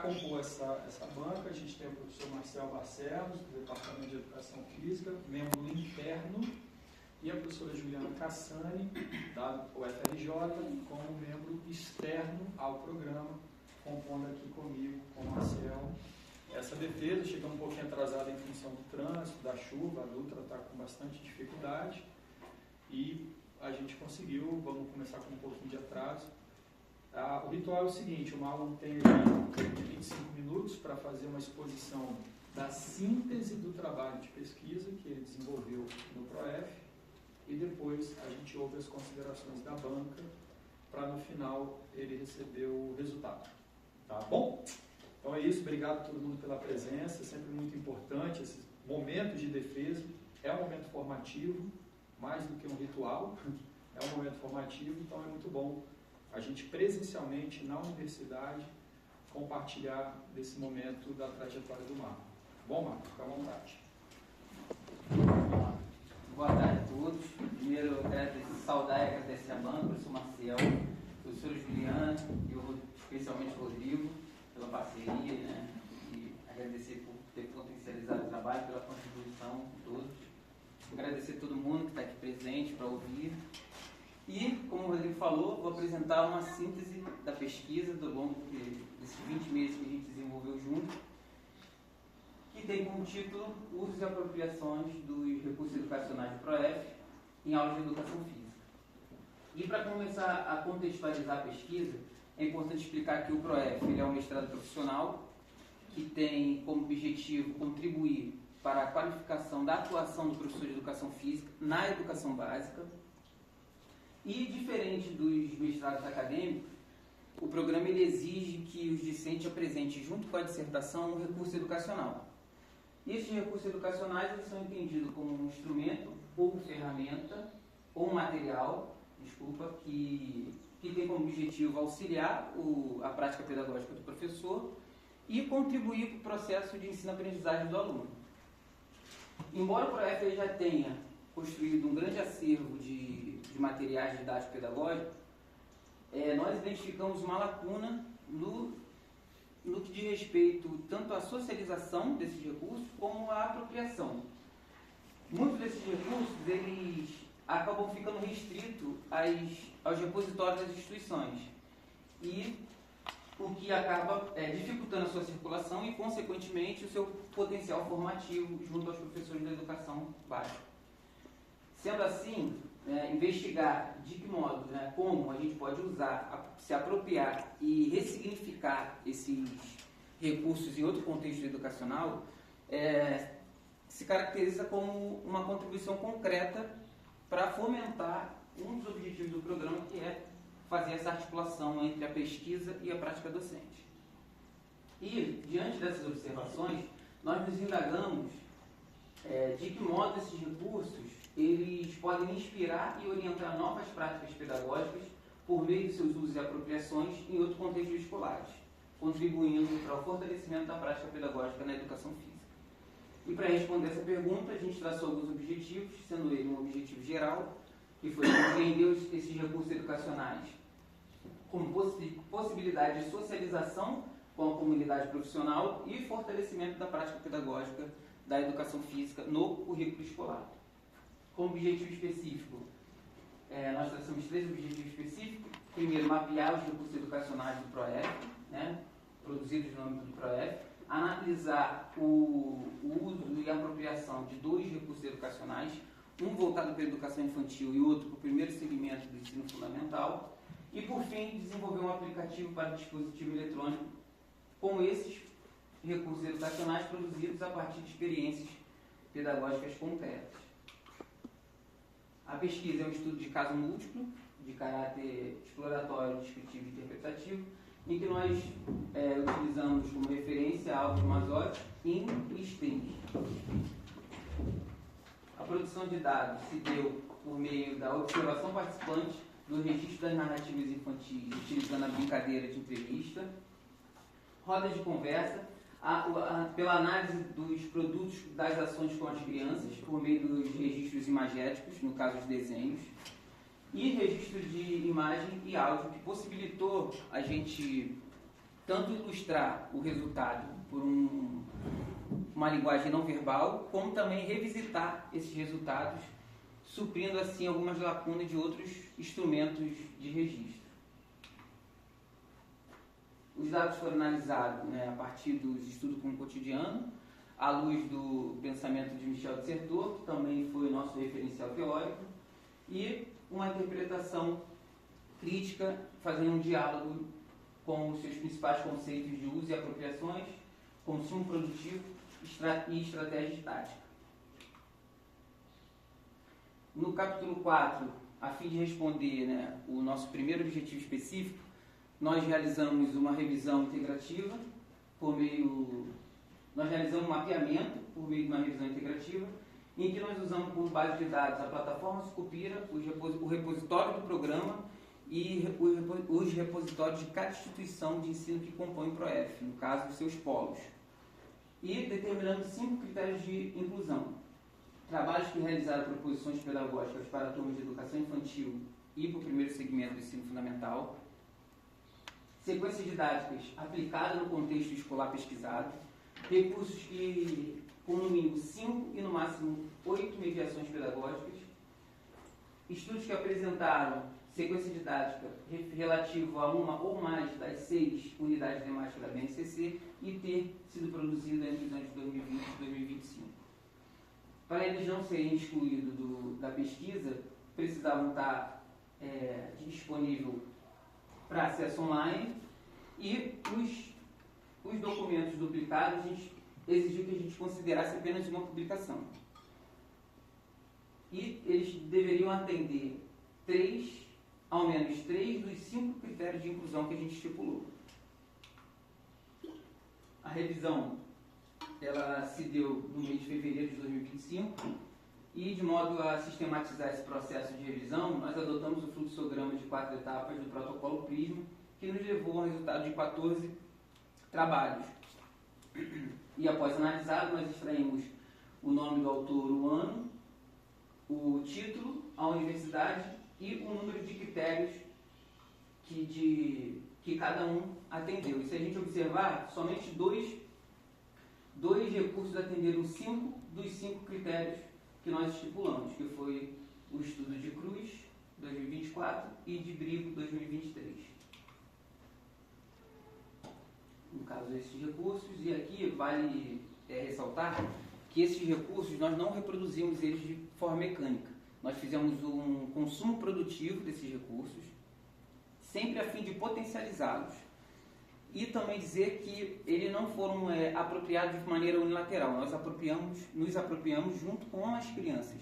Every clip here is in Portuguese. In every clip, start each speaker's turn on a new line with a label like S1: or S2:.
S1: compor essa banca, a gente tem o professor Marcel Barcelos, do Departamento de Educação Física, membro interno, e a professora Juliana Cassani, da UFRJ, como membro externo ao programa, compondo aqui comigo, com o Marcel, essa defesa. Chegamos um pouquinho atrasada em função do trânsito, da chuva, a Dutra está com bastante dificuldade, e a gente conseguiu. Vamos começar com um pouquinho de atraso. O ritual é o seguinte: o Marlon tem 25 minutos para fazer uma exposição da síntese do trabalho de pesquisa que ele desenvolveu no PROEF, e depois a gente ouve as considerações da banca, para no final ele receber o resultado. Tá bom? Então é isso, obrigado a todo mundo pela presença, sempre muito importante esse momento de defesa. É um momento formativo, mais do que um ritual, é um momento formativo, então é muito bom a gente presencialmente na universidade compartilhar desse momento da trajetória do Marco. Bom, Marco, fica à vontade.
S2: Boa tarde a todos. Primeiro, eu quero saudar e agradecer a banca, o professor Marcel, a professora Juliana e especialmente o Rodrigo, pela parceria, né? E agradecer por ter potencializado o trabalho, pela contribuição de todos. Agradecer a todo mundo que está aqui presente para ouvir. E, como o Rodrigo falou, vou apresentar uma síntese da pesquisa do longo desses 20 meses que a gente desenvolveu junto, que tem como título Usos e Apropriações dos Recursos Educacionais do PROEF em Aulas de Educação Física. E para começar a contextualizar a pesquisa, é importante explicar que o PROEF ele é um mestrado profissional que tem como objetivo contribuir para a qualificação da atuação do professor de Educação Física na educação básica. E, diferente dos mestrados acadêmicos, o programa ele exige que os discentes apresentem, junto com a dissertação, um recurso educacional. E esses recursos educacionais eles são entendidos como um instrumento, ou ferramenta, ou um material, que tem como objetivo auxiliar a prática pedagógica do professor e contribuir para o processo de ensino-aprendizagem do aluno. Embora o PROEF já tenha construído um grande acervo de materiais didáticos pedagógicos, nós identificamos uma lacuna no que diz respeito tanto à socialização desses recursos como à apropriação. Muitos desses recursos eles acabam ficando restritos aos repositórios das instituições, e o que acaba dificultando a sua circulação e, consequentemente, o seu potencial formativo junto aos professores da educação básica. Sendo assim, investigar de que modo, como a gente pode usar, se apropriar e ressignificar esses recursos em outro contexto educacional, se caracteriza como uma contribuição concreta para fomentar um dos objetivos do programa, que é fazer essa articulação entre a pesquisa e a prática docente. E, diante dessas observações, nós nos indagamos de que modo esses recursos eles podem inspirar e orientar novas práticas pedagógicas por meio de seus usos e apropriações em outros contextos escolares, contribuindo para o fortalecimento da prática pedagógica na educação física. E para responder essa pergunta, a gente traçou alguns objetivos, sendo ele um objetivo geral, que foi compreender esses recursos educacionais como possibilidade de socialização com a comunidade profissional e fortalecimento da prática pedagógica da educação física no currículo escolar. Como objetivo específico, nós traçamos 3 objetivos específicos. Primeiro, mapear os recursos educacionais do PROEF, produzidos no âmbito do PROEF, analisar o uso e a apropriação de 2 recursos educacionais, um voltado para a educação infantil e outro para o primeiro segmento do ensino fundamental, e, por fim, desenvolver um aplicativo para dispositivo eletrônico com esses recursos educacionais produzidos a partir de experiências pedagógicas concretas. A pesquisa é um estudo de caso múltiplo, de caráter exploratório, descritivo e interpretativo, em que nós utilizamos como referência Álvaro Mazzotti, IN e STEM. A produção de dados se deu por meio da observação participante, do registro das narrativas infantis, utilizando a brincadeira de entrevista, rodas de conversa, pela análise dos produtos das ações com as crianças, por meio dos registros imagéticos, no caso os desenhos, e registro de imagem e áudio, que possibilitou a gente tanto ilustrar o resultado por uma linguagem não verbal, como também revisitar esses resultados, suprindo assim algumas lacunas de outros instrumentos de registro. Os dados foram analisados, né, a partir dos estudos com o cotidiano, à luz do pensamento de Michel de Certeau, que também foi o nosso referencial teórico, e uma interpretação crítica, fazendo um diálogo com os seus principais conceitos de uso e apropriações, consumo produtivo e estratégia tática. No capítulo 4, a fim de responder, né, o nosso primeiro objetivo específico, nós realizamos uma revisão integrativa nós realizamos um mapeamento por meio de uma revisão integrativa, em que nós usamos como base de dados a plataforma Sucupira, o repositório do programa e os repositórios de cada instituição de ensino que compõe o PROEF, no caso, os seus polos. E determinamos 5 critérios de inclusão. Trabalhos que realizaram proposições pedagógicas para turmas de educação infantil e para o primeiro segmento do ensino fundamental. Sequências didáticas aplicadas no contexto escolar pesquisado. Recursos que, com no mínimo 5 e no máximo 8 mediações pedagógicas. Estudos que apresentaram sequência didática relativa a uma ou mais das 6 unidades temáticas da BNCC e ter sido produzido entre os anos 2020 e 2025. Para eles não serem excluídos da pesquisa, precisavam estar disponível para acesso online, e os documentos duplicados a gente exigiu que a gente considerasse apenas uma publicação. E eles deveriam atender ao menos 3 dos 5 critérios de inclusão que a gente estipulou. A revisão ela se deu no mês de fevereiro de 2025, e de modo a sistematizar esse processo de revisão, nós adotamos o fluxograma de 4 etapas do protocolo PRISMA, que nos levou ao resultado de 14 trabalhos. E após analisado, nós extraímos o nome do autor, o ano, o título, a universidade e o número de critérios que cada um atendeu. E se a gente observar, somente dois recursos atenderam 5 dos 5 critérios que nós estipulamos, que foi o estudo de Cruz, 2024, e de Brigo, 2023. No caso desses recursos, e aqui vale ressaltar que esses recursos nós não reproduzimos eles de forma mecânica. Nós fizemos um consumo produtivo desses recursos, sempre a fim de potencializá-los, e também dizer que eles não foram apropriados de maneira unilateral. Nós nos apropriamos junto com as crianças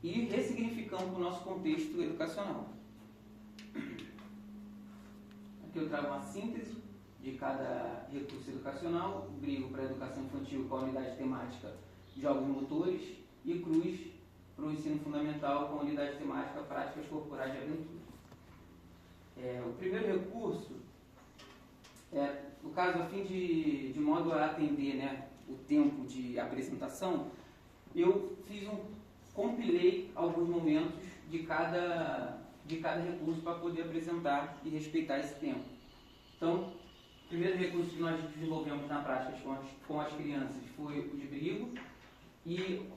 S2: e ressignificamos o nosso contexto educacional. Aqui eu trago uma síntese de cada recurso educacional: o Brigo para a educação infantil com a unidade temática Jogos Motores, e Cruz para o ensino fundamental com a unidade temática Práticas Corporais de Aventura. O primeiro recurso, no caso, a fim de modo a atender, né, o tempo de apresentação, eu compilei alguns momentos de cada recurso para poder apresentar e respeitar esse tempo. Então, o primeiro recurso que nós desenvolvemos na prática com as crianças foi o de Brigo, e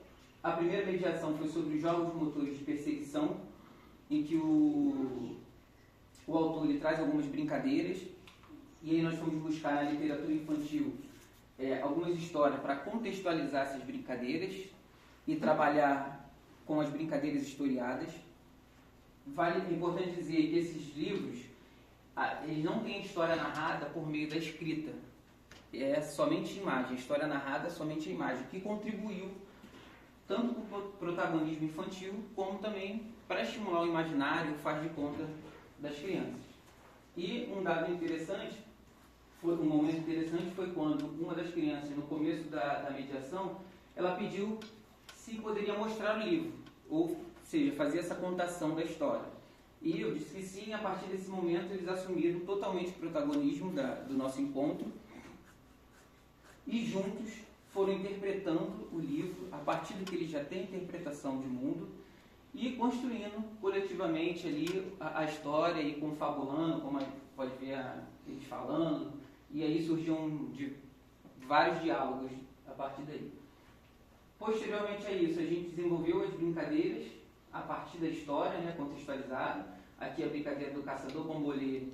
S2: a primeira mediação foi sobre os jogos motores de perseguição, em que o autor ele traz algumas brincadeiras, e aí nós fomos buscar na literatura infantil algumas histórias para contextualizar essas brincadeiras e trabalhar com as brincadeiras historiadas. É importante dizer que esses livros eles não têm história narrada por meio da escrita, é somente imagem, história narrada somente a imagem, que contribuiu tanto para o protagonismo infantil, como também para estimular o imaginário, o faz de conta das crianças. E um momento interessante foi quando uma das crianças, no começo da mediação, ela pediu se poderia mostrar o livro, ou seja, fazer essa contação da história. E eu disse que sim. A partir desse momento eles assumiram totalmente o protagonismo do nosso encontro, e juntos foram interpretando o livro a partir do que eles já têm interpretação de mundo, e construindo coletivamente ali a história, e confabulando, como pode ver eles falando, e aí surgiam vários diálogos a partir daí. Posteriormente a isso, a gente desenvolveu as brincadeiras a partir da história, né, contextualizada. Aqui a brincadeira do caçador-bambolê,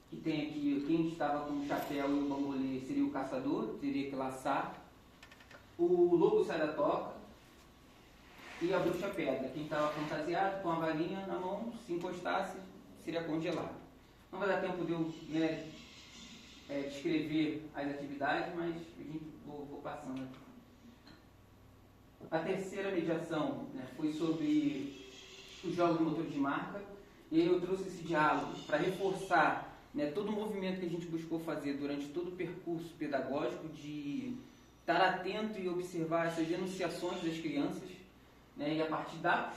S2: que tem aqui quem estava com o chapéu e o bambolê seria o caçador, teria que laçar. O lobo sai da toca e a bruxa pedra. Quem estava fantasiado com a varinha na mão, se encostasse, seria congelado. Não vai dar tempo de eu descrever as atividades, mas vou passando aqui. A terceira mediação, né, foi sobre os jogos de motor de marca, e aí eu trouxe esse diálogo para reforçar, né, todo o movimento que a gente buscou fazer durante todo o percurso pedagógico de estar atento e observar essas enunciações das crianças, né, e a partir das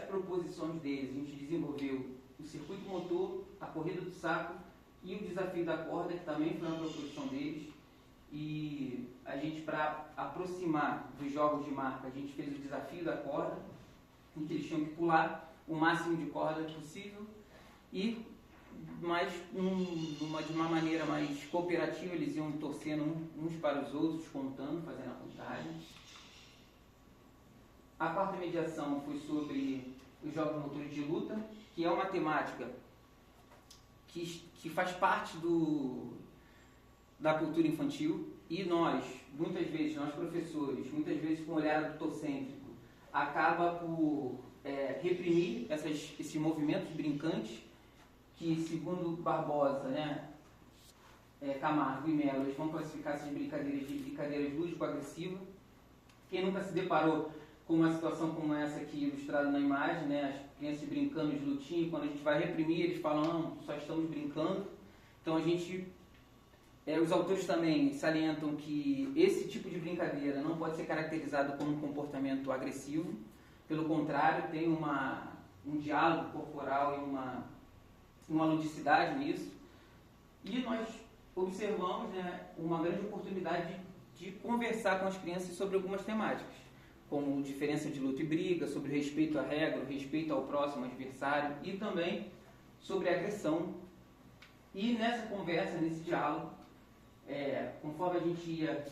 S2: proposições deles, a gente desenvolveu o circuito motor, a corrida do saco e o desafio da corda, que também foi uma proposição deles. E a gente, para aproximar dos jogos de marca, a gente fez o desafio da corda, em que eles tinham que pular o máximo de corda possível e de uma maneira mais cooperativa, eles iam torcendo uns para os outros, contando, fazendo a contagem. A quarta mediação foi sobre os jogos motores de luta, que é uma temática que faz parte da cultura infantil, e nós, muitas vezes, nós professores, muitas vezes com um olhar adultocêntrico, acaba por reprimir esses movimentos brincantes, que segundo Barbosa, né, Camargo e Mello, eles vão classificar essas brincadeiras de brincadeiras lúdico-agressivas. Quem nunca se deparou com uma situação como essa aqui ilustrada na imagem, né, as crianças brincando de lutinha, quando a gente vai reprimir, eles falam, não, só estamos brincando. Então os autores também salientam que esse tipo de brincadeira não pode ser caracterizado como um comportamento agressivo, pelo contrário, tem um diálogo corporal e uma ludicidade nisso. E nós observamos, né, uma grande oportunidade de conversar com as crianças sobre algumas temáticas, como diferença de luta e briga, sobre o respeito à regra, o respeito ao próximo adversário e também sobre a agressão. E nessa conversa, nesse diálogo, conforme a gente ia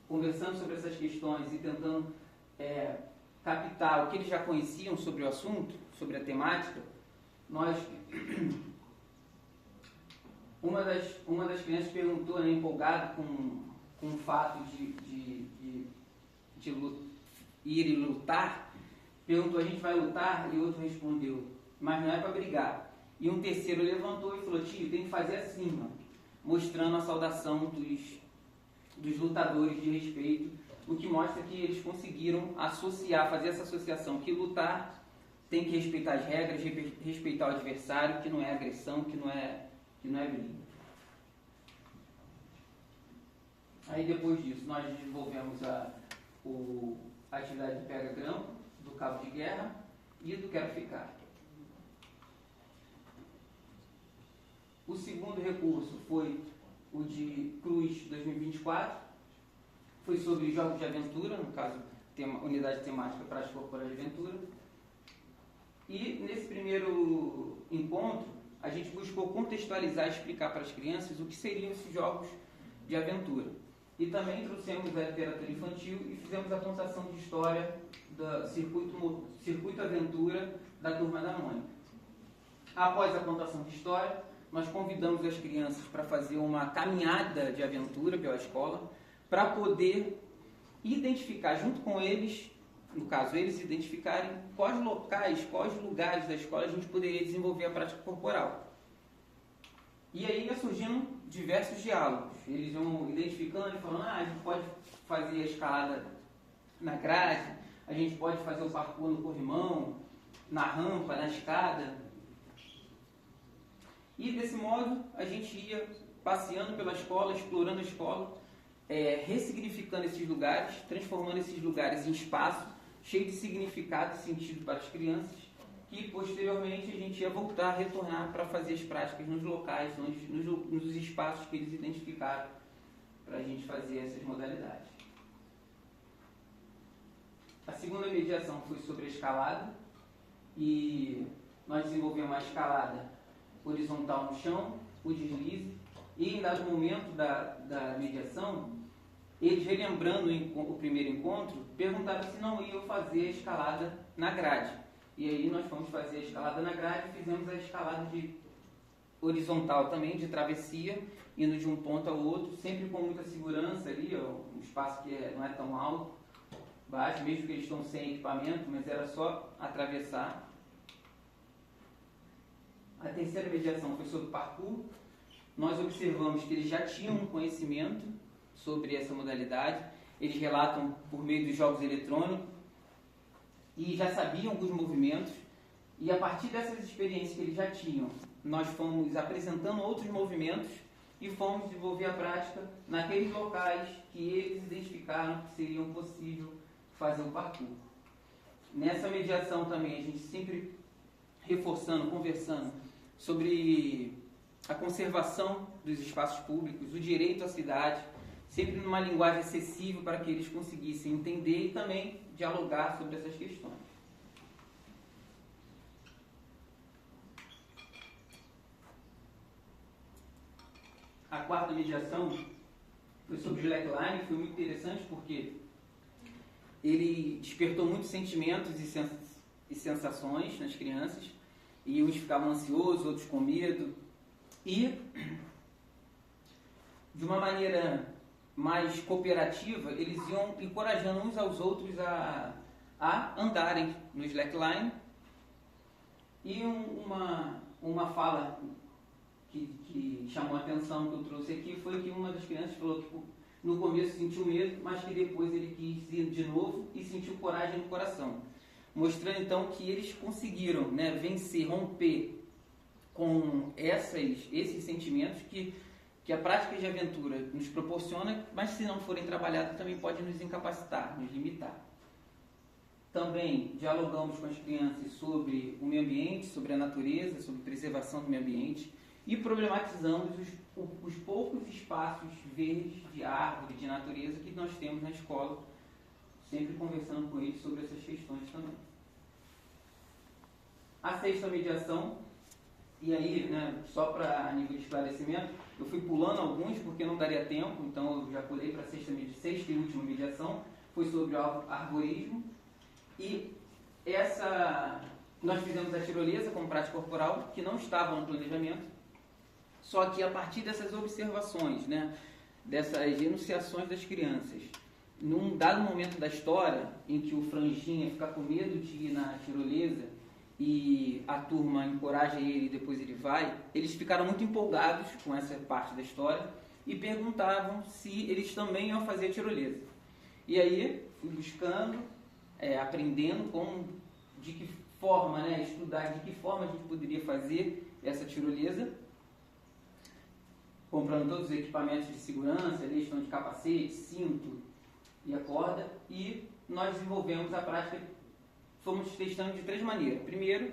S2: conversando sobre essas questões e tentando captar o que eles já conheciam sobre o assunto, sobre a temática, uma das crianças perguntou, né, empolgada com o fato de ir e lutar, perguntou, a gente vai lutar? E o outro respondeu, mas não é para brigar. E um terceiro levantou e falou, tio, tem que fazer assim, ó, mostrando a saudação dos lutadores de respeito, o que mostra que eles conseguiram fazer essa associação, que lutar tem que respeitar as regras, respeitar o adversário, que não é agressão, que não é briga. Aí depois disso nós desenvolvemos a atividade de pega-grampo, do cabo de guerra e do quero ficar. O segundo recurso foi o de Cruz 2024, foi sobre jogos de aventura, no caso, unidade temática prática corporal de aventura. E nesse primeiro encontro, a gente buscou contextualizar e explicar para as crianças o que seriam esses jogos de aventura. E também trouxemos a literatura infantil e fizemos a contação de história do Circuito Aventura da Turma da Mônica. Após a contação de história, nós convidamos as crianças para fazer uma caminhada de aventura pela escola, para poder identificar junto com eles, no caso eles identificarem quais locais, quais lugares da escola a gente poderia desenvolver a prática corporal. E aí ia surgindo diversos diálogos. Eles iam identificando e falando, a gente pode fazer a escalada na grade, a gente pode fazer o parkour no corrimão, na rampa, na escada. E desse modo a gente ia passeando pela escola, explorando a escola, ressignificando esses lugares, transformando esses lugares em espaço cheio de significado e sentido para as crianças, e posteriormente a gente ia retornar para fazer as práticas nos locais, nos espaços que eles identificaram para a gente fazer essas modalidades. A segunda mediação foi sobre a escalada, e nós desenvolvemos uma escalada horizontal no chão, o deslize, e em dado momento da mediação, eles, relembrando o primeiro encontro, perguntaram se não iam fazer a escalada na grade. E aí nós fomos fazer a escalada na grade e fizemos a escalada de horizontal também, de travessia, indo de um ponto ao outro, sempre com muita segurança ali, ó, um espaço que não é tão alto, baixo, mesmo que eles estão sem equipamento, mas era só atravessar. A terceira mediação foi sobre parkour. Nós observamos que eles já tinham um conhecimento sobre essa modalidade, eles relatam por meio dos jogos eletrônicos e já sabiam alguns movimentos, e a partir dessas experiências que eles já tinham, nós fomos apresentando outros movimentos e fomos desenvolver a prática naqueles locais que eles identificaram que seriam possível fazer o parkour. Nessa mediação também, a gente sempre reforçando, conversando sobre a conservação dos espaços públicos, o direito à cidade, sempre numa linguagem acessível para que eles conseguissem entender e também dialogar sobre essas questões. A quarta mediação foi sobre o slackline, foi muito interessante porque ele despertou muitos sentimentos e sensações nas crianças, e uns ficavam ansiosos, outros com medo, e de uma maneira mais cooperativa, eles iam encorajando uns aos outros a andarem no slackline. E uma fala que chamou a atenção, que eu trouxe aqui, foi que uma das crianças falou que no começo sentiu medo, mas que depois ele quis ir de novo e sentiu coragem no coração. Mostrando então que eles conseguiram, né, vencer, romper com esses sentimentos que a prática de aventura nos proporciona, mas se não forem trabalhados também pode nos incapacitar, nos limitar. Também dialogamos com as crianças sobre o meio ambiente, sobre a natureza, sobre preservação do meio ambiente, e problematizamos os poucos espaços verdes, de árvore, de natureza que nós temos na escola, sempre conversando com eles sobre essas questões também. A sexta mediação, e aí, né, só para nível de esclarecimento, eu fui pulando alguns porque não daria tempo, então eu já pulei para a sexta e última mediação, foi sobre o arborismo, e nós fizemos a tirolesa como prática corporal, que não estava no planejamento, só que a partir dessas observações, né, dessas enunciações das crianças, num dado momento da história, em que o franjinha fica com medo de ir na tirolesa, e a turma encoraja ele e depois ele vai, eles ficaram muito empolgados com essa parte da história e perguntavam se eles também iam fazer a tirolesa. E aí, fui buscando, aprendendo de que forma, né, estudar de que forma a gente poderia fazer essa tirolesa, comprando todos os equipamentos de segurança, questão de capacete, cinto e a corda, e nós desenvolvemos a prática. Fomos testando de 3 maneiras. Primeiro,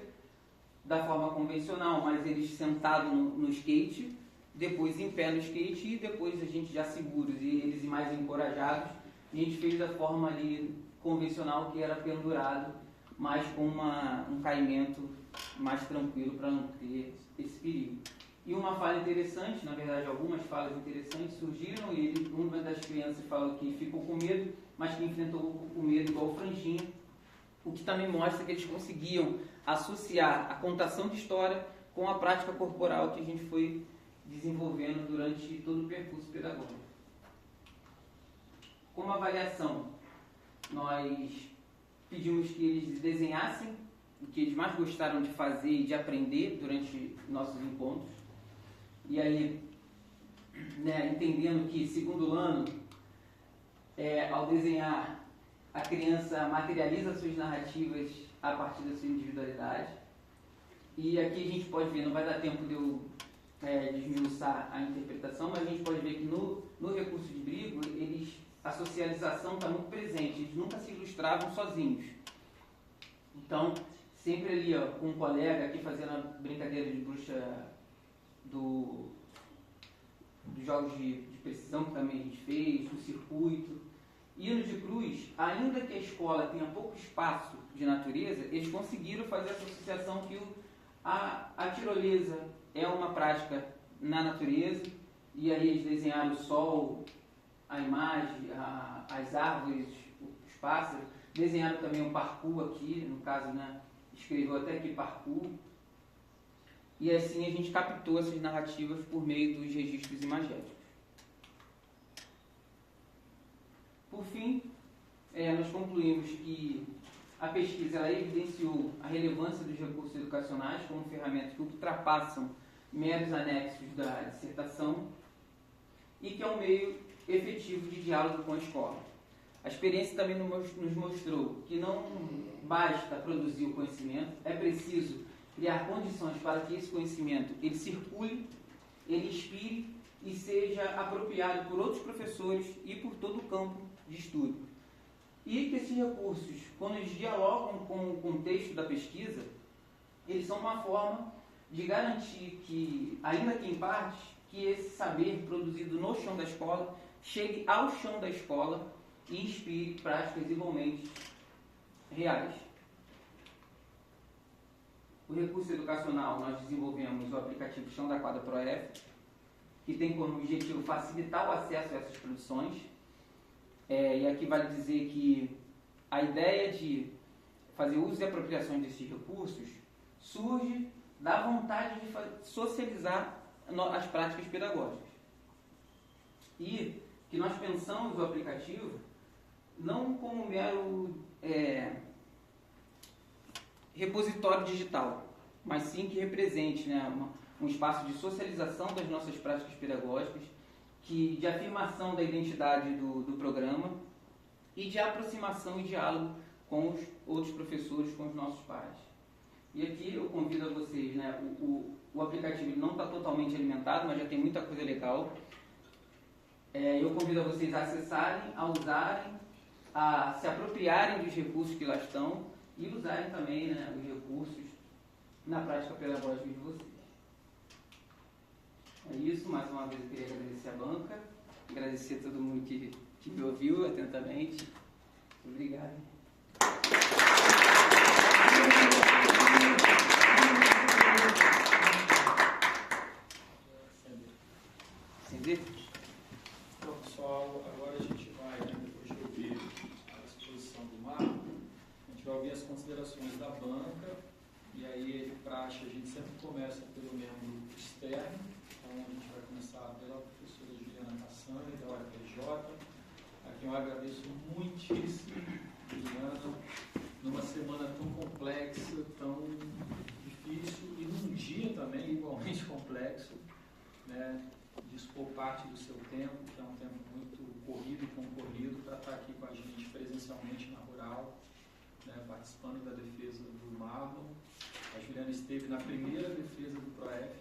S2: da forma convencional, mas eles sentados no skate, depois em pé no skate, e depois a gente já seguros e eles mais encorajados, a gente fez da forma ali convencional, que era pendurado, mas com um caimento mais tranquilo para não ter esse perigo. E uma fala interessante, na verdade algumas falas interessantes surgiram, e uma das crianças falou que ficou com medo, mas que enfrentou o medo igual o franjinha, o que também mostra que eles conseguiam associar a contação de história com a prática corporal que a gente foi desenvolvendo durante todo o percurso pedagógico. Como avaliação, nós pedimos que eles desenhassem o que eles mais gostaram de fazer e de aprender durante nossos encontros. E aí, né, entendendo que, segundo ano, ao desenhar, a criança materializa suas narrativas a partir da sua individualidade. E aqui a gente pode ver, não vai dar tempo de eu desmiuçar a interpretação, mas a gente pode ver que no recurso de Brigo, a socialização está muito presente, eles nunca se ilustravam sozinhos. Então, sempre ali, ó, com um colega aqui fazendo a brincadeira de bruxa dos jogos de precisão, que também a gente fez, do circuito. E no de cruz, ainda que a escola tenha pouco espaço de natureza, eles conseguiram fazer essa associação que a tirolesa é uma prática na natureza, e aí eles desenharam o sol, a imagem, as árvores, os pássaros, desenharam também um parkour aqui, no caso, né, escreveu até aqui parkour, e assim a gente captou essas narrativas por meio dos registros imagéticos. Por fim, nós concluímos que a pesquisa ela evidenciou a relevância dos recursos educacionais como ferramentas que ultrapassam meros anexos da dissertação e que é um meio efetivo de diálogo com a escola. A experiência também nos mostrou que não basta produzir o conhecimento, é preciso criar condições para que esse conhecimento ele circule, ele inspire e seja apropriado por outros professores e por todo o campo de estudo. E que esses recursos, quando eles dialogam com o contexto da pesquisa, eles são uma forma de garantir que, ainda que em parte, que esse saber produzido no chão da escola chegue ao chão da escola e inspire práticas igualmente reais. O recurso educacional, nós desenvolvemos o aplicativo Chão da Quadra ProF, que tem como objetivo facilitar o acesso a essas produções. E aqui vale dizer que a ideia de fazer uso e apropriação desses recursos surge da vontade de socializar as práticas pedagógicas. E que nós pensamos o aplicativo não como um mero repositório digital, mas sim que represente, né, um espaço de socialização das nossas práticas pedagógicas, de afirmação da identidade do programa e de aproximação e diálogo com os outros professores, com os nossos pares. E aqui eu convido a vocês, né, o aplicativo não está totalmente alimentado, mas já tem muita coisa legal. Eu convido a vocês a acessarem, a usarem, a se apropriarem dos recursos que lá estão e usarem também, né, os recursos na prática pedagógica de vocês. É isso, mais uma vez eu queria agradecer a banca, agradecer a todo mundo que me ouviu atentamente. Obrigado. Acender?
S1: Então, pessoal, agora a gente vai, depois de ouvir a exposição do Marco, a gente vai ouvir as considerações da banca, e aí, de praxe, a gente sempre começa pelo membro externo. Então, a gente vai começar pela professora Juliana Cassani, da UFRJ, a quem eu agradeço muitíssimo, Juliana, numa semana tão complexa, tão difícil, e num dia também igualmente complexo, né, dispor parte do seu tempo, que é um tempo muito corrido e concorrido, para estar aqui com a gente presencialmente na Rural, né, participando da defesa do Marlon. A Juliana esteve na primeira defesa do ProF,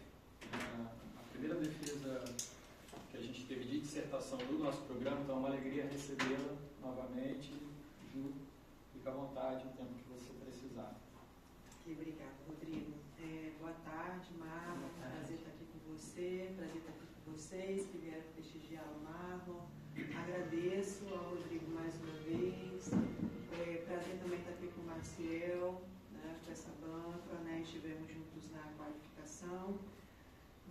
S1: a primeira defesa que a gente teve de dissertação do nosso programa, então é uma alegria recebê-la novamente. Ju, fica à vontade o tempo que você precisar.
S3: Obrigada, Rodrigo. Boa tarde, Marlon. Prazer estar aqui com você, prazer estar aqui com vocês que vieram prestigiar o Marlon. Agradeço ao Rodrigo mais uma vez. Prazer também estar aqui com o Marciel, né, com essa banca, né, estivemos juntos na qualificação.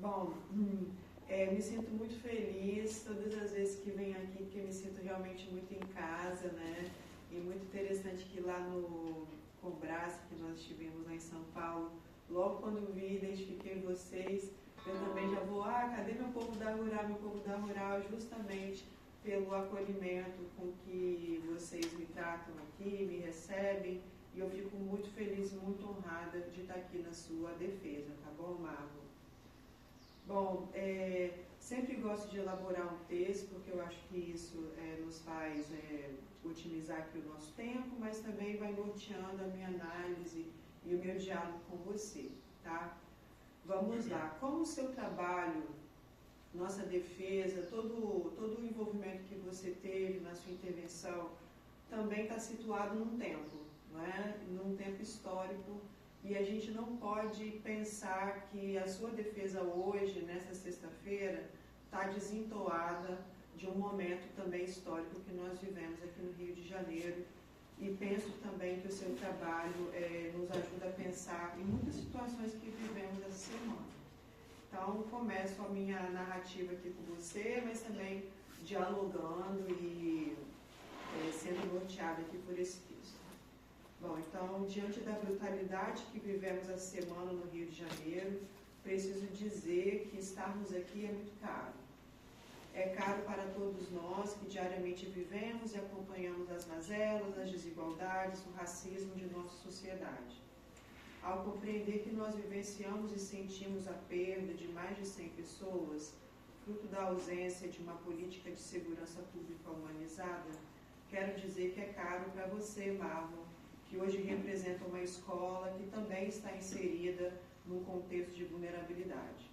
S3: Bom, me sinto muito feliz todas as vezes que venho aqui, porque me sinto realmente muito em casa, né? E muito interessante que lá no Combraça, que nós estivemos lá em São Paulo, logo quando vi, identifiquei vocês, eu também já vou, cadê meu povo da Rural, justamente pelo acolhimento com que vocês me tratam aqui, me recebem, e eu fico muito feliz, muito honrada de estar aqui na sua defesa, tá bom, Marlon? Bom, sempre gosto de elaborar um texto, porque eu acho que isso nos faz otimizar aqui o nosso tempo, mas também vai norteando a minha análise e o meu diálogo com você, tá? Vamos lá. Como o seu trabalho, nossa defesa, todo o envolvimento que você teve na sua intervenção, também está situado num tempo, não é? Num tempo histórico. E a gente não pode pensar que a sua defesa hoje, nessa sexta-feira, está desentoada de um momento também histórico que nós vivemos aqui no Rio de Janeiro. E penso também que o seu trabalho nos ajuda a pensar em muitas situações que vivemos essa semana. Então, começo a minha narrativa aqui com você, mas também dialogando e sendo norteada aqui por esse texto. Bom, então, diante da brutalidade que vivemos essa semana no Rio de Janeiro, preciso dizer que estarmos aqui é muito caro. É caro para todos nós que diariamente vivemos e acompanhamos as mazelas, as desigualdades, o racismo de nossa sociedade. Ao compreender que nós vivenciamos e sentimos a perda de mais de 100 pessoas, fruto da ausência de uma política de segurança pública humanizada, quero dizer que é caro para você, Marlon, que hoje representa uma escola que também está inserida num contexto de vulnerabilidade.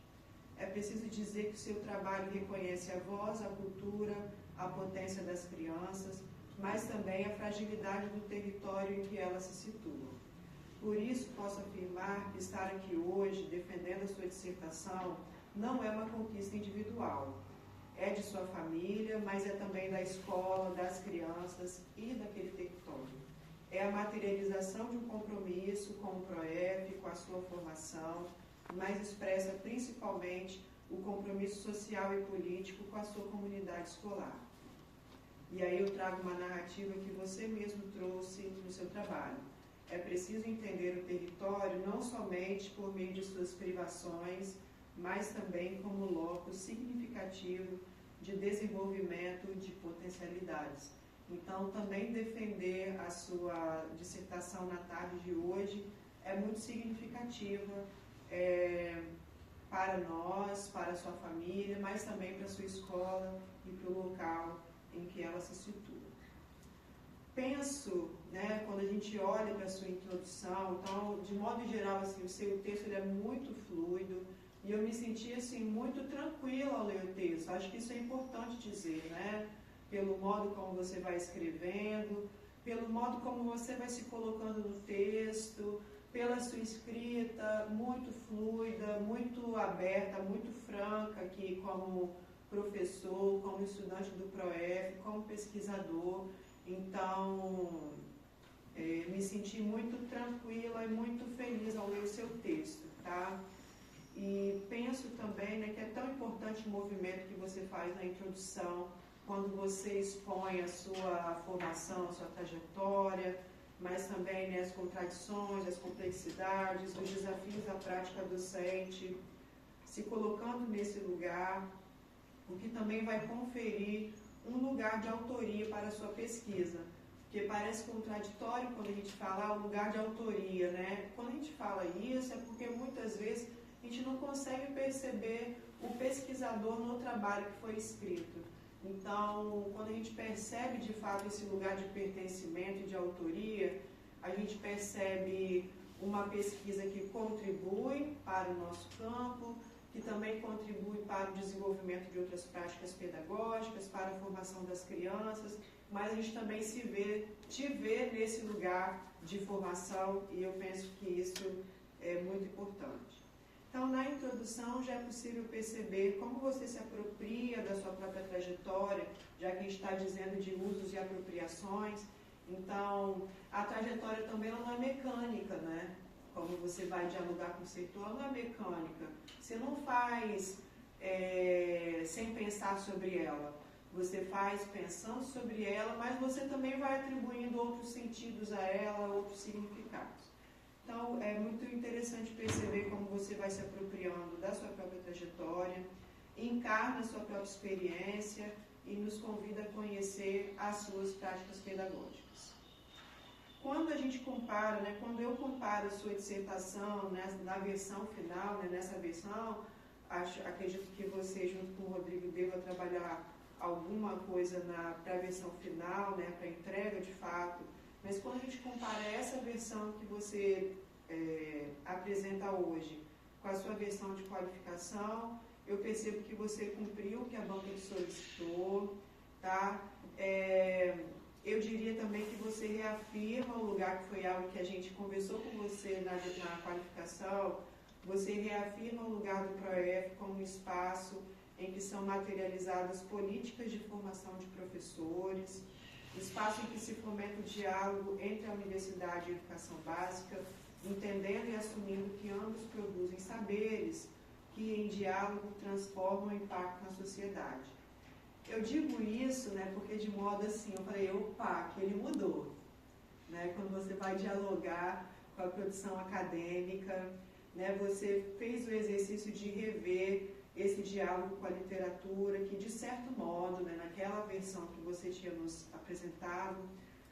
S3: É preciso dizer que o seu trabalho reconhece a voz, a cultura, a potência das crianças, mas também a fragilidade do território em que elas se situam. Por isso, posso afirmar que estar aqui hoje, defendendo a sua dissertação, não é uma conquista individual. É de sua família, mas é também da escola, das crianças e daquele território. É a materialização de um compromisso com o PROEF, com a sua formação, mas expressa principalmente o compromisso social e político com a sua comunidade escolar. E aí eu trago uma narrativa que você mesmo trouxe no seu trabalho. É preciso entender o território não somente por meio de suas privações, mas também como locus significativo de desenvolvimento de potencialidades. Então, também defender a sua dissertação na tarde de hoje é muito significativa para nós, para a sua família, mas também para a sua escola e para o local em que ela se situa. Penso, quando a gente olha para a sua introdução, então, de modo geral, assim, o seu texto ele é muito fluido e eu me senti assim, muito tranquila ao ler o texto. Acho que isso é importante dizer, pelo modo como você vai escrevendo, pelo modo como você vai se colocando no texto, pela sua escrita muito fluida, muito aberta, muito franca, que como professor, como estudante do PROEF, como pesquisador. Então, me senti muito tranquila e muito feliz ao ler o seu texto, tá? E penso também que é tão importante o movimento que você faz na introdução, quando você expõe a sua formação, a sua trajetória, mas também as contradições, as complexidades, os desafios da prática docente, se colocando nesse lugar, o que também vai conferir um lugar de autoria para a sua pesquisa. Porque parece contraditório quando a gente fala o lugar de autoria, Quando a gente fala isso é porque muitas vezes a gente não consegue perceber o pesquisador no trabalho que foi escrito. Então, quando a gente percebe de fato esse lugar de pertencimento e de autoria, a gente percebe uma pesquisa que contribui para o nosso campo, que também contribui para o desenvolvimento de outras práticas pedagógicas, para a formação das crianças, mas a gente também te vê nesse lugar de formação e eu penso que isso é muito importante. Então, na introdução já é possível perceber como você se apropria da sua própria trajetória, já que a gente está dizendo de usos e apropriações. Então, a trajetória também ela não é mecânica, Como você vai dialogar com o setor, ela não é mecânica. Você não faz sem pensar sobre ela. Você faz pensando sobre ela, mas você também vai atribuindo outros sentidos a ela, outros significados. Então, é muito interessante perceber como você vai se apropriando da sua própria trajetória, encarna a sua própria experiência e nos convida a conhecer as suas práticas pedagógicas. Quando a gente compara, quando eu comparo a sua dissertação na versão final, nessa versão, acredito que você, junto com o Rodrigo, deva trabalhar alguma coisa para a versão final, para a entrega de fato. Mas quando a gente compara essa versão que você apresenta hoje com a sua versão de qualificação, eu percebo que você cumpriu o que a banca te solicitou, tá? Eu diria também que você reafirma o lugar, que foi algo que a gente conversou com você na qualificação, você reafirma o lugar do PROEF como um espaço em que são materializadas políticas de formação de professores, espaço em que se fomenta o diálogo entre a universidade e a educação básica, entendendo e assumindo que ambos produzem saberes, que em diálogo transformam o impacto na sociedade. Eu digo isso, né, porque de modo assim, eu falei, opa, que ele mudou. Né? Quando você vai dialogar com a produção acadêmica, né, você fez o exercício de rever esse diálogo com a literatura, que de certo modo, né, naquela versão que você tinha nos apresentado,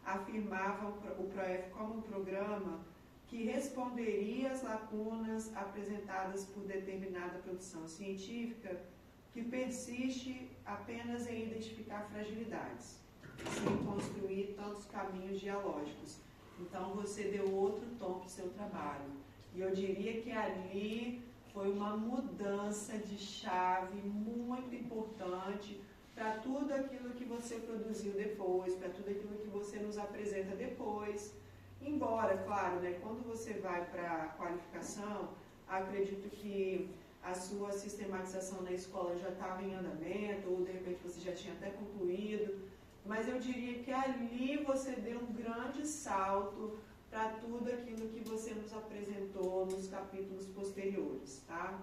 S3: afirmava o PROEF como um programa que responderia às lacunas apresentadas por determinada produção científica que persiste apenas em identificar fragilidades, sem construir tantos caminhos dialógicos. Então, você deu outro tom para o seu trabalho. E eu diria que ali foi uma mudança de chave muito importante para tudo aquilo que você produziu depois, para tudo aquilo que você nos apresenta depois. Embora, claro, né, quando você vai para a qualificação, acredito que a sua sistematização na escola já estava em andamento, ou de repente você já tinha até concluído, mas eu diria que ali você deu um grande salto para tudo aquilo que você nos apresentou nos capítulos posteriores, tá?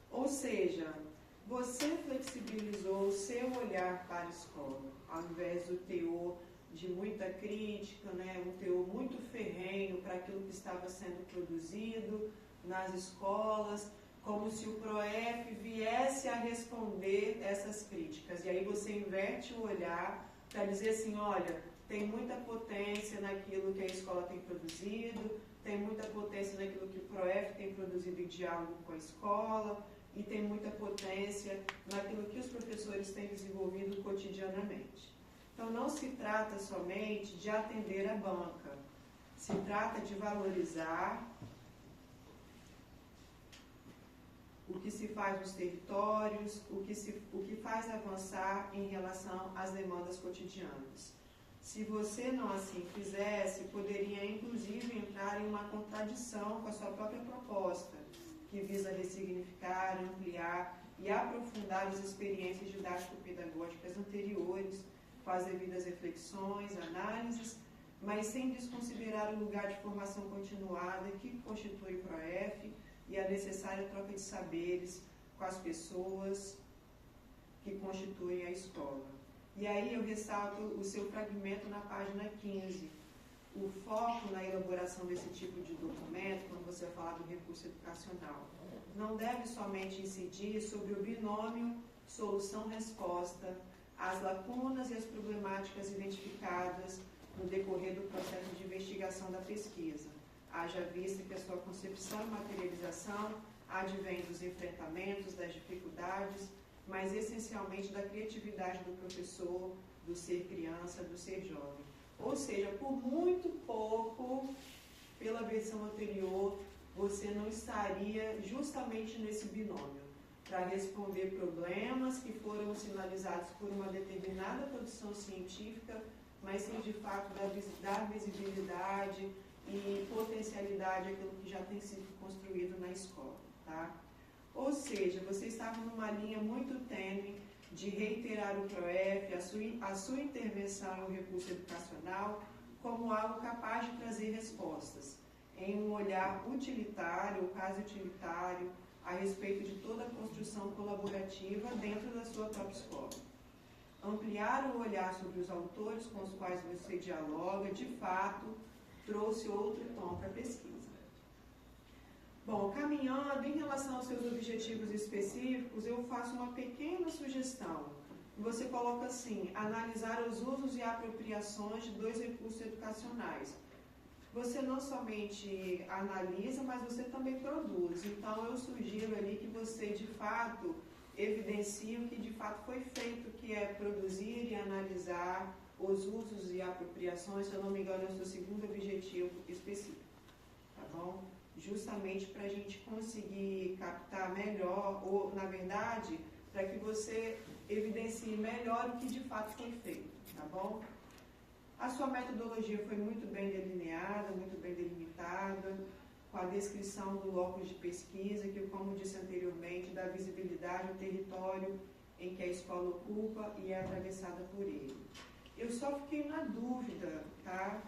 S3: Ou seja, você flexibilizou o seu olhar para a escola, ao invés do teor de muita crítica, né, um teor muito ferrenho para aquilo que estava sendo produzido nas escolas, como se o PROEF viesse a responder essas críticas. E aí você inverte o olhar para dizer assim, olha, tem muita potência naquilo que a escola tem produzido, tem muita potência naquilo que o PROEF tem produzido em diálogo com a escola, e tem muita potência naquilo que os professores têm desenvolvido cotidianamente. Então, não se trata somente de atender a banca, se trata de valorizar o que se faz nos territórios, o que faz avançar em relação às demandas cotidianas. Se você não assim fizesse, poderia inclusive entrar em uma contradição com a sua própria proposta, que visa ressignificar, ampliar e aprofundar as experiências didático-pedagógicas anteriores, com as devidas reflexões, análises, mas sem desconsiderar o lugar de formação continuada que constitui o PROEF e a necessária troca de saberes com as pessoas que constituem a escola. E aí eu ressalto o seu fragmento na página 15. O foco na elaboração desse tipo de documento, quando você vai falar do recurso educacional, não deve somente incidir sobre o binômio solução-resposta, as lacunas e as problemáticas identificadas no decorrer do processo de investigação da pesquisa. Haja vista que a sua concepção e materialização advém dos enfrentamentos, das dificuldades, mas essencialmente da criatividade do professor, do ser criança, do ser jovem. Ou seja, por muito pouco, pela versão anterior, você não estaria justamente nesse binômio, para responder problemas que foram sinalizados por uma determinada produção científica, mas sem de fato dar visibilidade e potencialidade àquilo que já tem sido construído na escola, tá? Ou seja, você estava numa linha muito tênue de reiterar o PROEF, a sua intervenção no recurso educacional, como algo capaz de trazer respostas, em um olhar utilitário, ou quase utilitário, a respeito de toda a construção colaborativa dentro da sua própria escola. Ampliar o olhar sobre os autores com os quais você dialoga, de fato, trouxe outro tom para a pesquisa. Bom, caminhando em relação aos seus objetivos específicos, eu faço uma pequena sugestão. Você coloca assim, analisar os usos e apropriações de 2 recursos educacionais. Você não somente analisa, mas você também produz. Então, eu sugiro ali que você, de fato, evidencie o que de fato foi feito, que é produzir e analisar os usos e apropriações, se eu não me engano, é o seu segundo objetivo específico, tá bom? Justamente para a gente conseguir captar melhor, ou, na verdade, para que você evidencie melhor o que de fato foi feito, tá bom? A sua metodologia foi muito bem delineada, muito bem delimitada, com a descrição do locus de pesquisa, que, como disse anteriormente, dá visibilidade ao território em que a escola ocupa e é atravessada por ele. Eu só fiquei na dúvida, tá?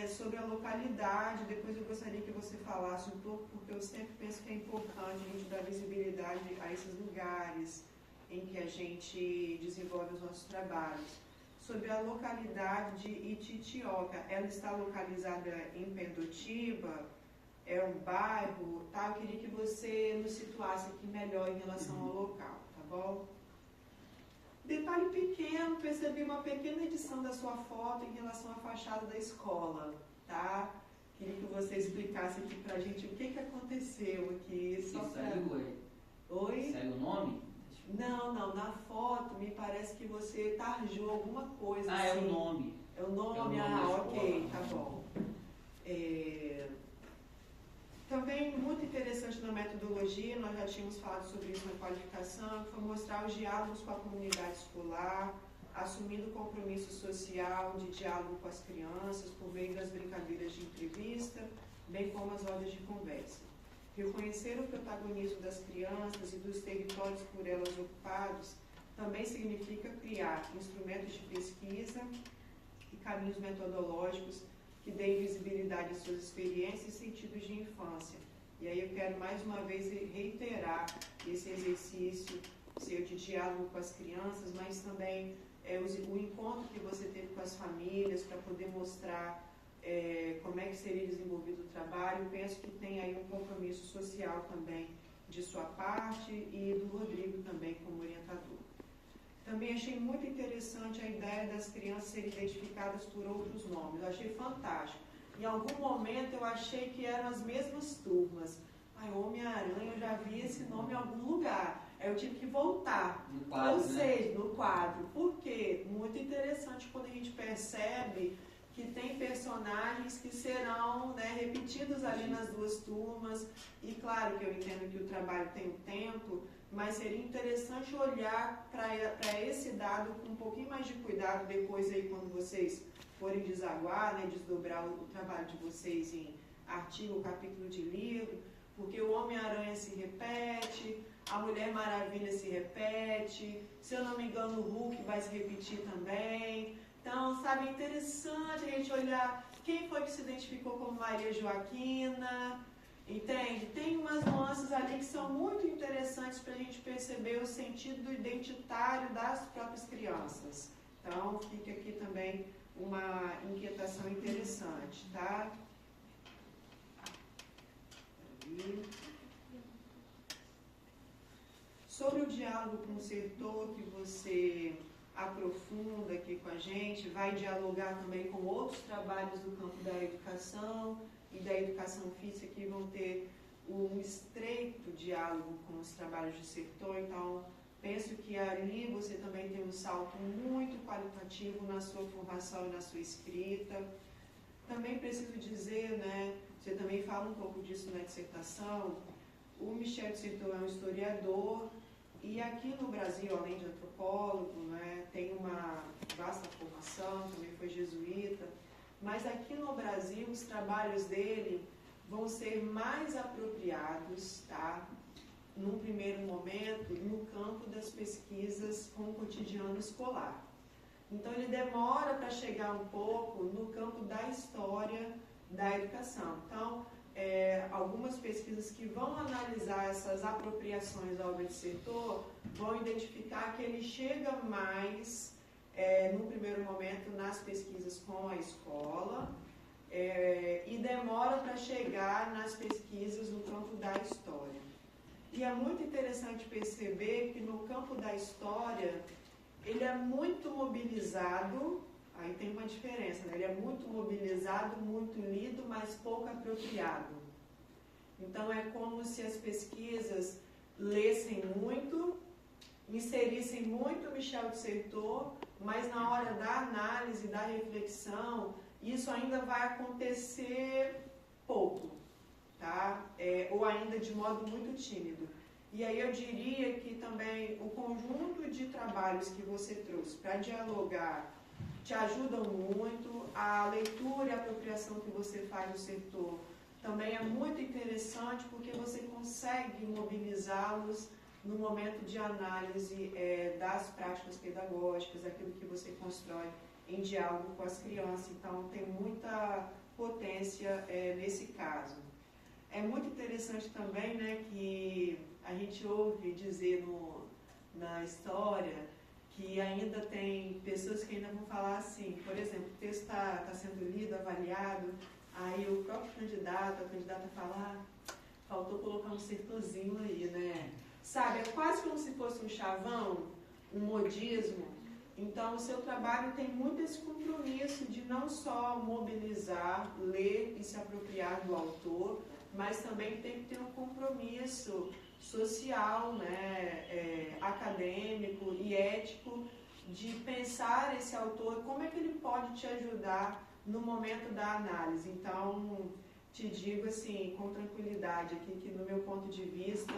S3: sobre a localidade. Depois eu gostaria que você falasse um pouco, porque eu sempre penso que é importante a gente dar visibilidade a esses lugares em que a gente desenvolve os nossos trabalhos. Sobre a localidade de Ititioca, ela está localizada em Pendotiba? É um bairro? Tá? Eu queria que você nos situasse aqui melhor em relação ao local, tá bom? Detalhe pequeno, percebi uma pequena edição da sua foto em relação à fachada da escola, tá? Queria que você explicasse aqui pra gente o que aconteceu aqui.
S2: Só saiu,
S3: Oi?
S2: Saiu o nome?
S3: Não, na foto me parece que você tarjou alguma coisa assim.
S2: É o nome.
S3: É o nome? Ok, tá bom. Também muito interessante na metodologia, nós já tínhamos falado sobre isso na qualificação, que foi mostrar os diálogos com a comunidade escolar, assumindo o compromisso social de diálogo com as crianças por meio das brincadeiras de entrevista, bem como as rodas de conversa. Reconhecer o protagonismo das crianças e dos territórios por elas ocupados também significa criar instrumentos de pesquisa e caminhos metodológicos que deem visibilidade às suas experiências e sentidos de infância. E aí eu quero mais uma vez reiterar esse exercício seu de diálogo com as crianças, mas também o encontro que você teve com as famílias para poder mostrar como é que seria desenvolvido o trabalho. Eu penso que tem aí um compromisso social também de sua parte e do Rodrigo também como orientador. Também achei muito interessante a ideia das crianças serem identificadas por outros nomes. Eu achei fantástico. Em algum momento eu achei que eram as mesmas turmas. Homem-Aranha, eu já vi esse nome em algum lugar. Aí eu tive que voltar.
S2: No quadro,
S3: ou seja, no quadro. Por quê? Muito interessante quando a gente percebe que tem personagens que serão, né, repetidos ali nas duas turmas. E claro que eu entendo que o trabalho tem um tempo, mas seria interessante olhar para esse dado com um pouquinho mais de cuidado depois aí quando vocês forem desaguar, né, desdobrar o trabalho de vocês em artigo, capítulo de livro, porque o Homem-Aranha se repete, a Mulher Maravilha se repete, se eu não me engano o Hulk vai se repetir também. Então, sabe, é interessante a gente olhar quem foi que se identificou como Maria Joaquina, entende? Tem umas nuances ali que são muito interessantes para a gente perceber o sentido identitário das próprias crianças. Então, fica aqui também uma inquietação interessante, tá? Sobre o diálogo com o setor que você aprofunda aqui com a gente, vai dialogar também com outros trabalhos do campo da educação e da educação física que vão ter um estreito diálogo com os trabalhos de setor. Então, penso que ali você também tem um salto muito qualitativo na sua formação e na sua escrita. Também preciso dizer, né, você também fala um pouco disso na dissertação, o Michel de Certeau é um historiador, e aqui no Brasil, além de antropólogo, né, tem uma vasta formação, também foi jesuíta, mas aqui no Brasil os trabalhos dele vão ser mais apropriados, tá, num primeiro momento, no campo das pesquisas com o cotidiano escolar. Então ele demora para chegar um pouco no campo da história da educação. Então, algumas pesquisas que vão analisar essas apropriações da obra de setor vão identificar que ele chega mais, no primeiro momento, nas pesquisas com a escola e demora para chegar nas pesquisas no campo da história. E é muito interessante perceber que no campo da história ele é muito mobilizado. Aí tem uma diferença, né? Ele é muito mobilizado, muito lido, mas pouco apropriado. Então é como se as pesquisas lessem muito, inserissem muito Michel de Certeau, mas na hora da análise, da reflexão, isso ainda vai acontecer pouco, tá? Ou ainda de modo muito tímido. E aí eu diria que também o conjunto de trabalhos que você trouxe para dialogar te ajudam muito, a leitura e a apropriação que você faz do setor também é muito interessante porque você consegue mobilizá-los no momento de análise das práticas pedagógicas, daquilo que você constrói em diálogo com as crianças. Então, tem muita potência nesse caso. É muito interessante também, né, que a gente ouve dizer na história que ainda tem pessoas que ainda vão falar assim, por exemplo, o texto está sendo lido, avaliado, aí o próprio candidato, a candidata fala, faltou colocar um certozinho aí, né? Sabe, é quase como se fosse um chavão, um modismo. Então, o seu trabalho tem muito esse compromisso de não só mobilizar, ler e se apropriar do autor, mas também tem que ter um compromisso social, né, acadêmico e ético de pensar esse autor, como é que ele pode te ajudar no momento da análise. Então, te digo assim, com tranquilidade aqui, que no meu ponto de vista,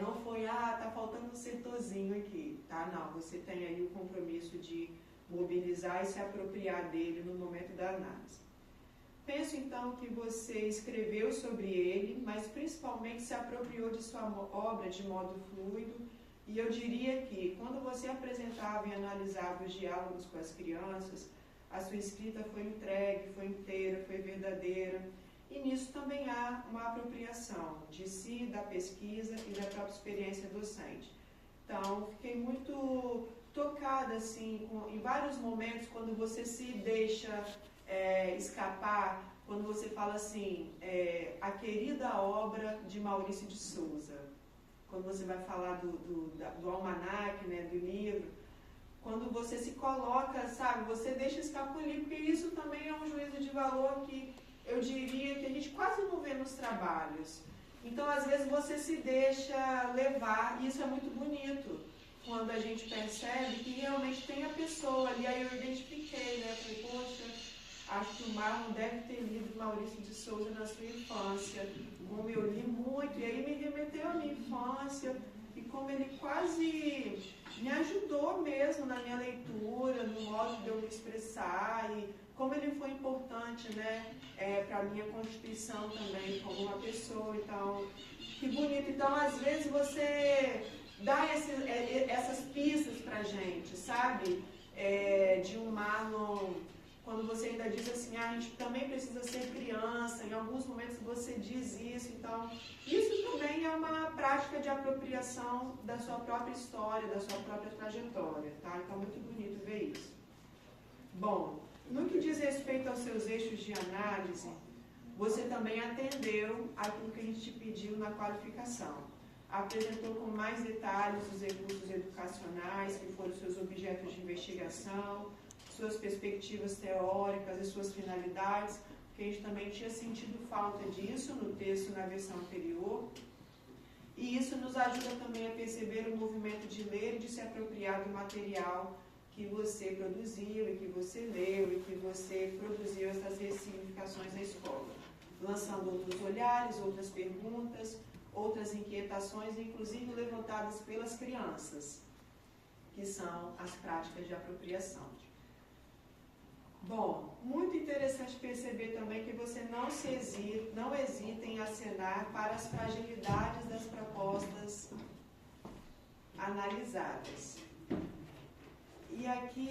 S3: não foi, tá faltando um setorzinho aqui, tá? Não, você tem aí o compromisso de mobilizar e se apropriar dele no momento da análise. Penso então que você escreveu sobre ele, mas principalmente se apropriou de sua obra de modo fluido, e eu diria que quando você apresentava e analisava os diálogos com as crianças, a sua escrita foi entregue, foi inteira, foi verdadeira, e nisso também há uma apropriação de si, da pesquisa e da própria experiência docente. Então, fiquei muito tocada, assim, em vários momentos, quando você se deixa escapar, quando você fala assim, a querida obra de Maurício de Souza, quando você vai falar do almanaque, né, do livro, quando você se coloca, sabe, você deixa escapulir, porque isso também é um juízo de valor que eu diria que a gente quase não vê nos trabalhos. Então, às vezes, você se deixa levar, e isso é muito bonito, quando a gente percebe que realmente tem a pessoa ali. Aí eu identifiquei, né, falei, poxa, acho que o Marlon deve ter lido Maurício de Souza na sua infância, como eu li muito, e aí me remeteu à minha infância, e como ele quase me ajudou mesmo na minha leitura, no modo de eu me expressar, e como ele foi importante, né, para a minha constituição também, como uma pessoa. Então, que bonito. Então, às vezes, você dá essas pistas para a gente, sabe? De um Marlon, quando você ainda diz assim, a gente também precisa ser criança, em alguns momentos você diz isso. Então, isso também é uma prática de apropriação da sua própria história, da sua própria trajetória, tá? Então, muito bonito ver isso. Bom, no que diz respeito aos seus eixos de análise, você também atendeu aquilo que a gente te pediu na qualificação. Apresentou com mais detalhes os recursos educacionais, que foram seus objetos de investigação, suas perspectivas teóricas e suas finalidades, porque a gente também tinha sentido falta disso no texto, na versão anterior. E isso nos ajuda também a perceber o movimento de ler e de se apropriar do material que você produziu e que você leu e que você produziu essas ressignificações na escola, lançando outros olhares, outras perguntas, outras inquietações, inclusive levantadas pelas crianças, que são as práticas de apropriação. Bom, muito interessante perceber também que você não hesita em acenar para as fragilidades das propostas analisadas. E aqui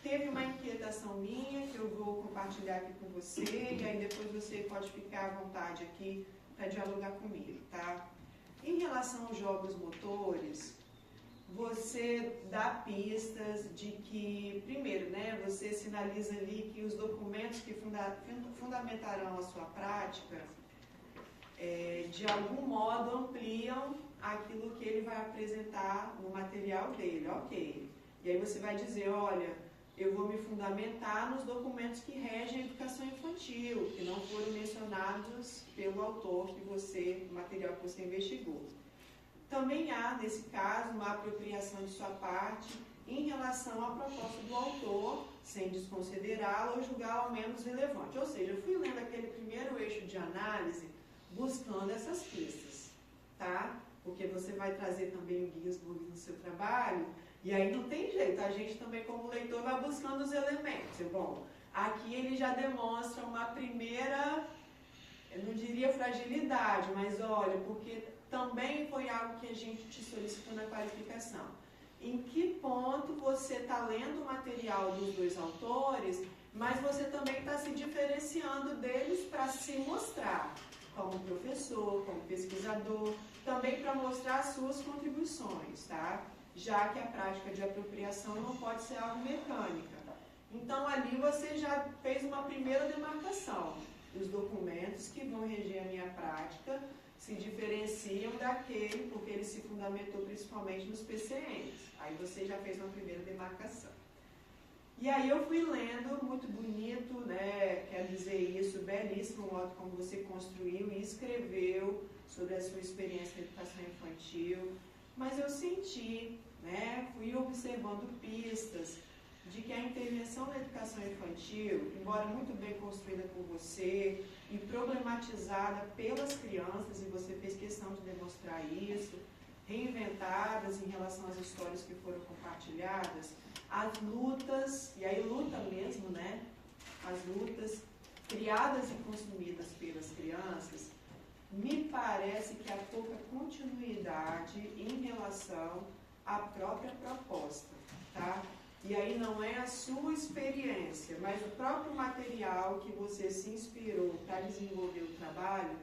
S3: teve uma inquietação minha que eu vou compartilhar aqui com você, e aí depois você pode ficar à vontade aqui para dialogar comigo, tá? Em relação aos jogos motores, você dá pistas de que, primeiro, né, você sinaliza ali que os documentos que fundamentarão a sua prática, de algum modo ampliam aquilo que ele vai apresentar no material dele, ok. E aí você vai dizer, olha, eu vou me fundamentar nos documentos que regem a educação infantil, que não foram mencionados pelo autor o material que você investigou. Também há, nesse caso, uma apropriação de sua parte em relação à proposta do autor, sem desconsiderá-la ou julgá-la ao menos relevante. Ou seja, eu fui lendo aquele primeiro eixo de análise buscando essas pistas, tá? Porque você vai trazer também o Ginsburg no seu trabalho, e aí não tem jeito, a gente também como leitor vai buscando os elementos. Bom, aqui ele já demonstra uma primeira, eu não diria fragilidade, mas olha, porque também foi algo que a gente te solicitou na qualificação. em que ponto você está lendo o material dos dois autores, mas você também está se diferenciando deles para se mostrar como professor, como pesquisador, também para mostrar as suas contribuições, tá? Já que a prática de apropriação não pode ser algo mecânica. Então, ali você já fez uma primeira demarcação. Os documentos que vão reger a minha prática se diferenciam daquele, porque ele se fundamentou principalmente nos PCNs. Aí você já fez uma primeira demarcação. E aí eu fui lendo, muito bonito, né? Quero dizer isso, belíssimo o modo como você construiu e escreveu sobre a sua experiência na educação infantil. Mas eu senti, né? Fui observando pistas de que a intervenção na educação infantil, embora muito bem construída por você e problematizada pelas crianças, e você fez questão de demonstrar isso, reinventadas em relação às histórias que foram compartilhadas, as lutas, e aí luta mesmo, né? As lutas criadas e consumidas pelas crianças, me parece que há pouca continuidade em relação à própria proposta, tá? E aí não é a sua experiência, mas o próprio material que você se inspirou para desenvolver o trabalho,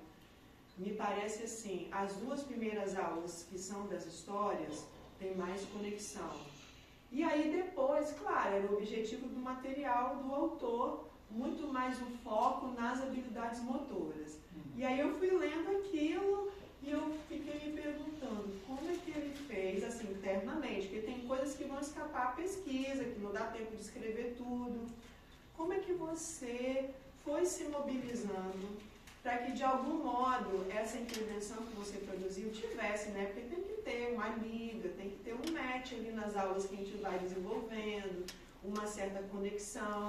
S3: me parece assim, as duas primeiras aulas que são das histórias, tem mais conexão. E aí depois, claro, era o objetivo do material do autor, muito mais um foco nas habilidades motoras. E aí eu fui lendo aquilo e eu fiquei me perguntando como é que ele fez, assim, internamente, porque tem coisas que vão escapar à pesquisa, que não dá tempo de escrever tudo. Como é que você foi se mobilizando para que, de algum modo, essa intervenção que você produziu tivesse, né? Porque tem que ter uma liga, tem que ter um match ali nas aulas que a gente vai desenvolvendo, uma certa conexão.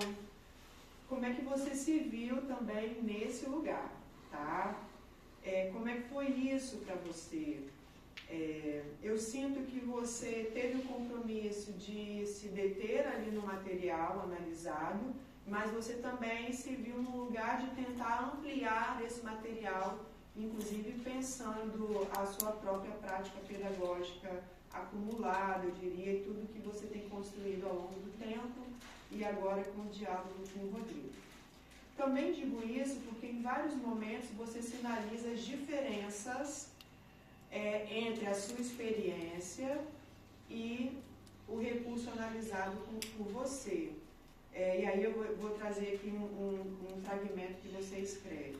S3: Como é que você se viu também nesse lugar, tá? Como é que foi isso para você? Eu sinto que você teve o compromisso de se deter ali no material analisado, mas você também se viu no lugar de tentar ampliar esse material, inclusive pensando a sua própria prática pedagógica acumulada, eu diria, e tudo que você tem construído ao longo do tempo e agora com o diálogo com o Rodrigo. Também digo isso porque em vários momentos você sinaliza as diferenças entre a sua experiência e o recurso analisado por você. E aí eu vou trazer aqui um fragmento que você escreve.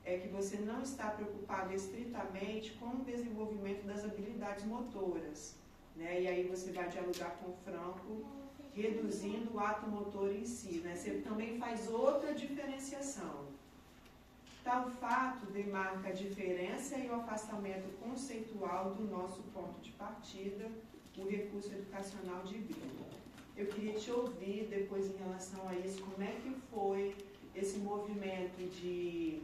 S3: É que você não está preocupado estritamente com o desenvolvimento das habilidades motoras, né? E aí você vai dialogar com o Franco, reduzindo o ato motor em si, né? Você também faz outra diferenciação. Tal fato demarca a diferença e o afastamento conceitual do nosso ponto de partida, o recurso educacional de vida. Eu queria te ouvir depois em relação a isso, como é que foi esse movimento de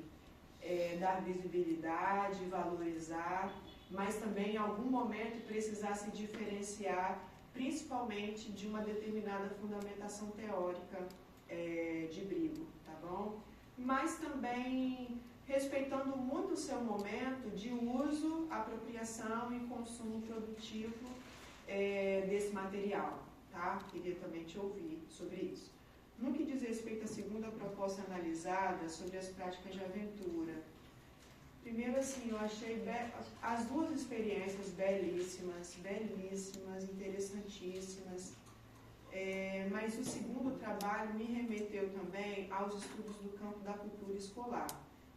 S3: dar visibilidade, valorizar, mas também em algum momento precisar se diferenciar, principalmente de uma determinada fundamentação teórica de Brigo, tá bom? Mas também respeitando muito o seu momento de uso, apropriação e consumo produtivo desse material, tá? Queria também te ouvir sobre isso. No que diz respeito à segunda proposta analisada sobre as práticas de aventura, primeiro, assim, eu achei as duas experiências belíssimas, interessantíssimas, mas o segundo trabalho me remeteu também aos estudos do campo da cultura escolar,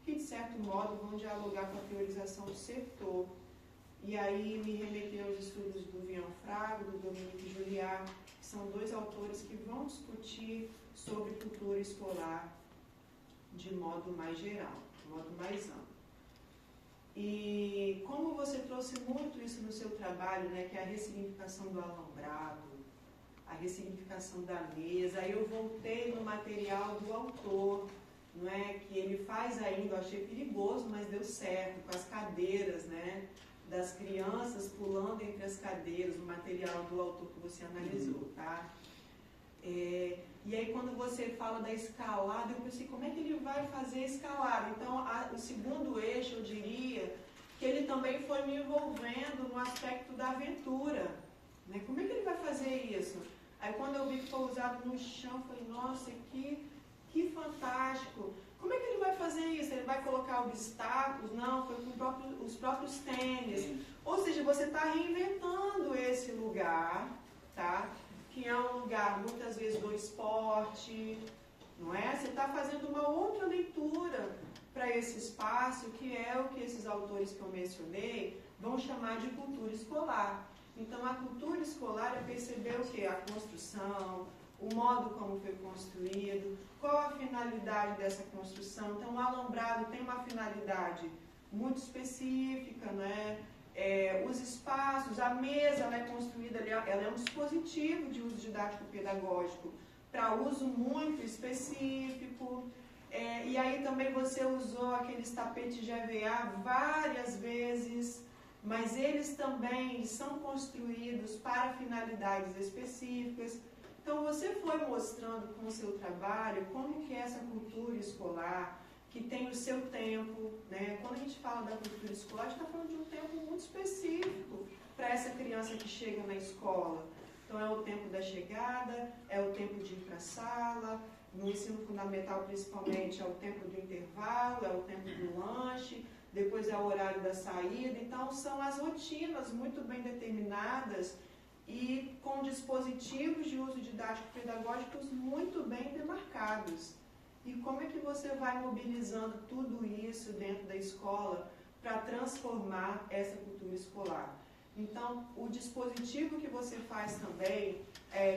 S3: que, de certo modo, vão dialogar com a teorização do setor. E aí me remeteu aos estudos do Vian Frago, do Dominique Julliard, que são dois autores que vão discutir sobre cultura escolar de modo mais geral, de modo mais amplo. E como você trouxe muito isso no seu trabalho, né, que é a ressignificação do alambrado, a ressignificação da mesa, aí eu voltei no material do autor, não é, que ele faz ainda, eu achei perigoso, mas deu certo, com as cadeiras, né, das crianças pulando entre as cadeiras, o material do autor que você analisou, tá? E aí quando você fala da escalada, eu pensei, como é que ele vai fazer a escalada? Então, o segundo eixo, eu diria, que ele também foi me envolvendo no aspecto da aventura, Né? Como é que ele vai fazer isso? Aí quando eu vi que foi usado no chão, eu falei, nossa, que fantástico. Como é que ele vai fazer isso? Ele vai colocar obstáculos? Não, foi com os próprios tênis. Ou seja, você está reinventando esse lugar, tá? Que é um lugar, muitas vezes, do esporte, não é? Você está fazendo uma outra leitura para esse espaço, que é o que esses autores que eu mencionei vão chamar de cultura escolar. Então, a cultura escolar é perceber o quê? A construção, o modo como foi construído, qual a finalidade dessa construção. Então, o alambrado tem uma finalidade muito específica, né? Os espaços, a mesa, ela é construída, ela é um dispositivo de uso didático-pedagógico para uso muito específico. E aí também você usou aqueles tapetes de EVA várias vezes, mas eles também são construídos para finalidades específicas. Então você foi mostrando com o seu trabalho como que essa cultura escolar, que tem o seu tempo, né? Quando a gente fala da cultura escolar, a gente está falando de um tempo muito específico para essa criança que chega na escola. Então é o tempo da chegada, é o tempo de ir para a sala, no ensino fundamental principalmente é o tempo do intervalo, é o tempo do lanche, depois é o horário da saída. Então são as rotinas muito bem determinadas e com dispositivos de uso didático-pedagógicos muito bem demarcados. E como é que você vai mobilizando tudo isso dentro da escola para transformar essa cultura escolar? Então, o dispositivo que você faz também,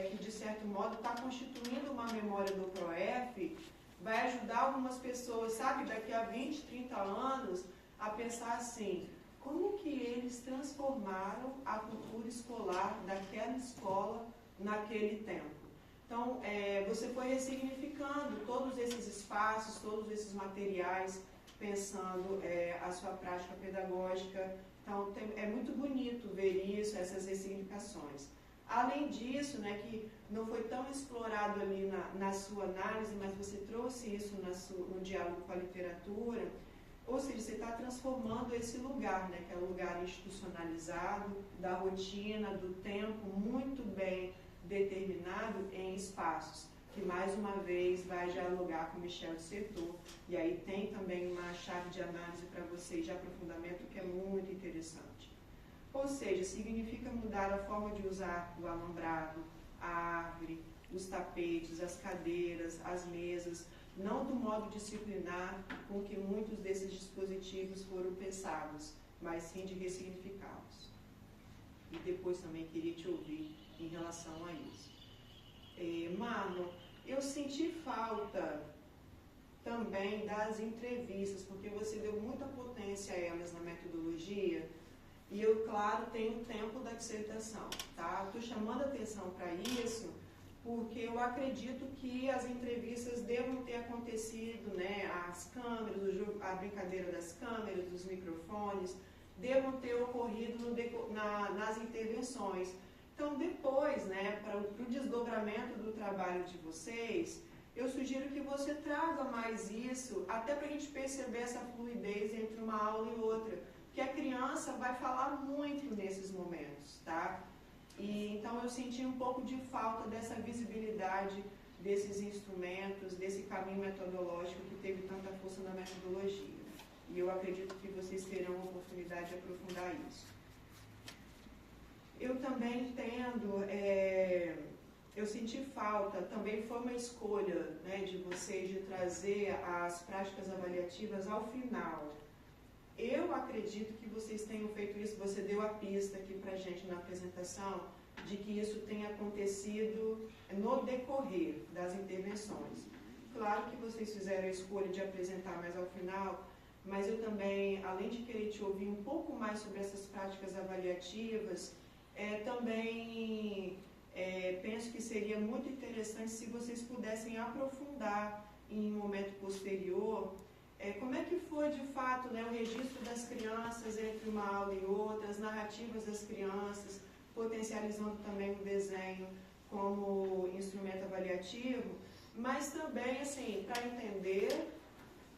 S3: que de certo modo está constituindo uma memória do PROEF, vai ajudar algumas pessoas, sabe, daqui a 20, 30 anos, a pensar assim, como que eles transformaram a cultura escolar daquela escola naquele tempo. Então, você foi ressignificando todos esses espaços, todos esses materiais, pensando a sua prática pedagógica. Então, é muito bonito ver isso, essas ressignificações. Além disso, né, que não foi tão explorado ali na sua análise, mas você trouxe isso no diálogo com a literatura, ou seja, você está transformando esse lugar, né, que é um lugar institucionalizado, da rotina, do tempo, muito bem determinado em espaços, que mais uma vez vai dialogar com Michel de Certeau, e aí tem também uma chave de análise para vocês de aprofundamento que é muito interessante. Ou seja, significa mudar a forma de usar o alambrado, a árvore, os tapetes, as cadeiras, as mesas, não do modo disciplinar com que muitos desses dispositivos foram pensados, mas sim de ressignificá-los. E depois também queria te ouvir em relação a isso. Marlon, eu senti falta também das entrevistas, porque você deu muita potência a elas na metodologia, e eu, claro, tenho o tempo da dissertação, tá? Estou chamando a atenção para isso, porque eu acredito que as entrevistas devam ter acontecido, né? As câmeras, a brincadeira das câmeras, dos microfones, devam ter ocorrido nas intervenções. Então, depois, né, para o desdobramento do trabalho de vocês, eu sugiro que você traga mais isso, até para a gente perceber essa fluidez entre uma aula e outra, que a criança vai falar muito nesses momentos, tá? E, então, eu senti um pouco de falta dessa visibilidade desses instrumentos, desse caminho metodológico que teve tanta força na metodologia. E eu acredito que vocês terão a oportunidade de aprofundar isso. Eu também entendo, eu senti falta, também foi uma escolha, né, de vocês de trazer as práticas avaliativas ao final. Eu acredito que vocês tenham feito isso, você deu a pista aqui pra gente na apresentação, de que isso tenha acontecido no decorrer das intervenções. Claro que vocês fizeram a escolha de apresentar mais ao final, mas eu também, além de querer te ouvir um pouco mais sobre essas práticas avaliativas, também penso que seria muito interessante se vocês pudessem aprofundar em um momento posterior como é que foi de fato, né, o registro das crianças entre uma aula e outra, as narrativas das crianças, potencializando também o desenho como instrumento avaliativo, mas também assim, para entender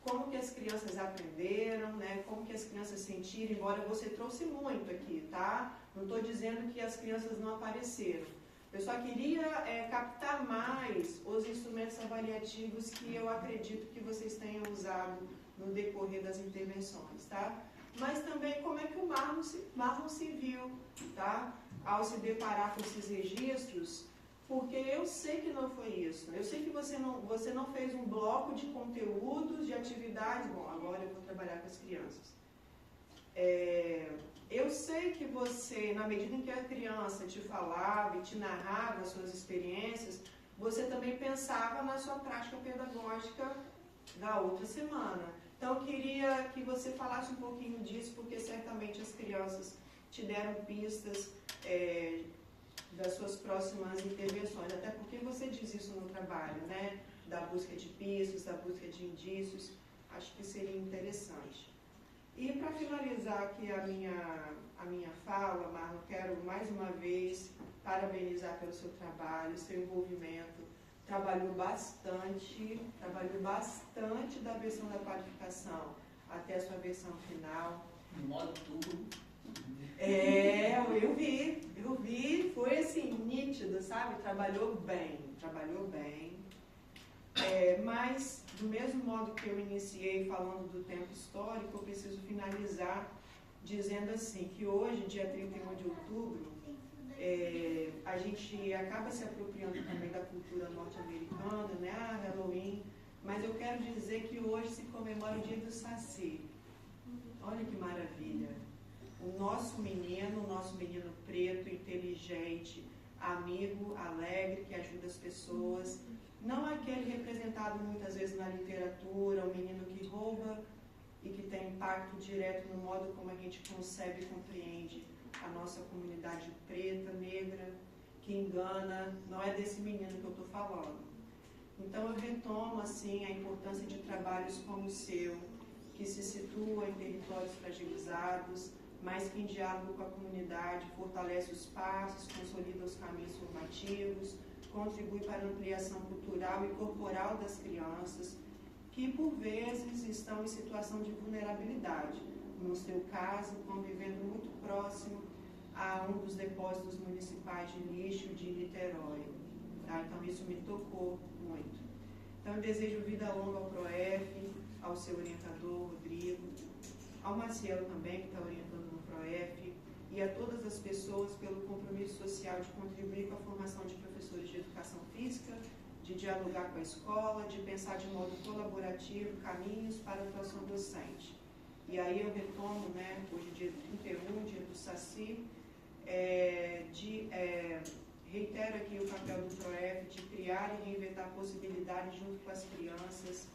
S3: como que as crianças aprenderam, né, como que as crianças sentiram, embora você trouxe muito aqui, tá? Não estou dizendo que as crianças não apareceram. Eu só queria captar mais os instrumentos avaliativos que eu acredito que vocês tenham usado no decorrer das intervenções, tá? Mas também como é que o Marlon se viu, tá? Ao se deparar com esses registros, porque eu sei que não foi isso. Eu sei que você não fez um bloco de conteúdos, de atividades. Bom, agora eu vou trabalhar com as crianças. Eu sei que você, na medida em que a criança te falava e te narrava as suas experiências, você também pensava na sua prática pedagógica da outra semana. Então, eu queria que você falasse um pouquinho disso, porque certamente as crianças te deram pistas das suas próximas intervenções, até porque você diz isso no trabalho, né? Da busca de pistas, da busca de indícios, acho que seria interessante. E para finalizar aqui a minha fala, Marlon, quero mais uma vez parabenizar pelo seu trabalho, seu envolvimento. Trabalhou bastante da versão da qualificação até a sua versão final.
S2: No modo turbo.
S3: Eu vi, foi assim, nítido, sabe? Trabalhou bem. Mas, do mesmo modo que eu iniciei falando do tempo histórico, eu preciso finalizar dizendo assim, que hoje, dia 31 de outubro, a gente acaba se apropriando também da cultura norte-americana, né? Halloween, mas eu quero dizer que hoje se comemora o dia do Saci. Olha que maravilha! O nosso menino preto, inteligente, amigo, alegre, que ajuda as pessoas, não aquele representado muitas vezes na literatura, o menino que rouba e que tem impacto direto no modo como a gente concebe e compreende a nossa comunidade preta, negra, que engana. Não é desse menino que eu estou falando. Então eu retomo assim a importância de trabalhos como o seu, que se situa em territórios fragilizados, mas que em diálogo com a comunidade fortalece os passos, consolida os caminhos formativos, contribui para a ampliação cultural e corporal das crianças, que por vezes estão em situação de vulnerabilidade, no seu caso, convivendo muito próximo a um dos depósitos municipais de lixo de Niterói. Tá? Então isso me tocou muito. Então eu desejo vida longa ao PROEF, ao seu orientador, Rodrigo, ao Maciel também, que está orientando no PROEF, e a todas as pessoas pelo compromisso social de contribuir com a formação de professores de educação física, de dialogar com a escola, de pensar de modo colaborativo caminhos para a atuação docente. E aí eu retomo, né, hoje dia 31, dia do Saci, reitero aqui o papel do PROEF de criar e reinventar possibilidades junto com as crianças,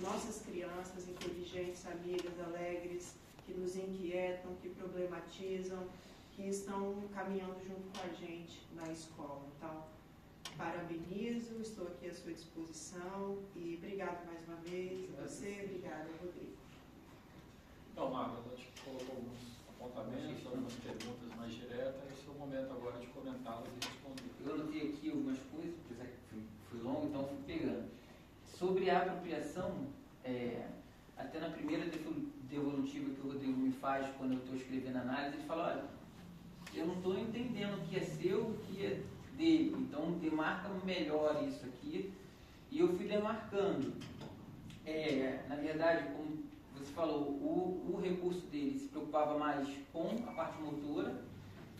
S3: nossas crianças inteligentes, amigas, alegres, que nos inquietam, que problematizam, que estão caminhando junto com a gente na escola. Então, parabenizo, estou aqui à sua disposição e obrigado mais uma vez a você, obrigada, Rodrigo.
S1: Então, Marta, a gente colocou alguns apontamentos, algumas perguntas mais diretas, e é o seu momento agora de comentá-las e responder.
S2: Eu anotei aqui algumas coisas, apesar que fui longo, então fui pegando. Sobre a apropriação, até na primeira devolutiva que o Rodrigo me faz quando eu estou escrevendo análise, ele fala, olha, eu não estou entendendo o que é seu, o que é dele, então demarca melhor isso aqui, e eu fui demarcando. Na verdade, como você falou, o recurso dele se preocupava mais com a parte motora,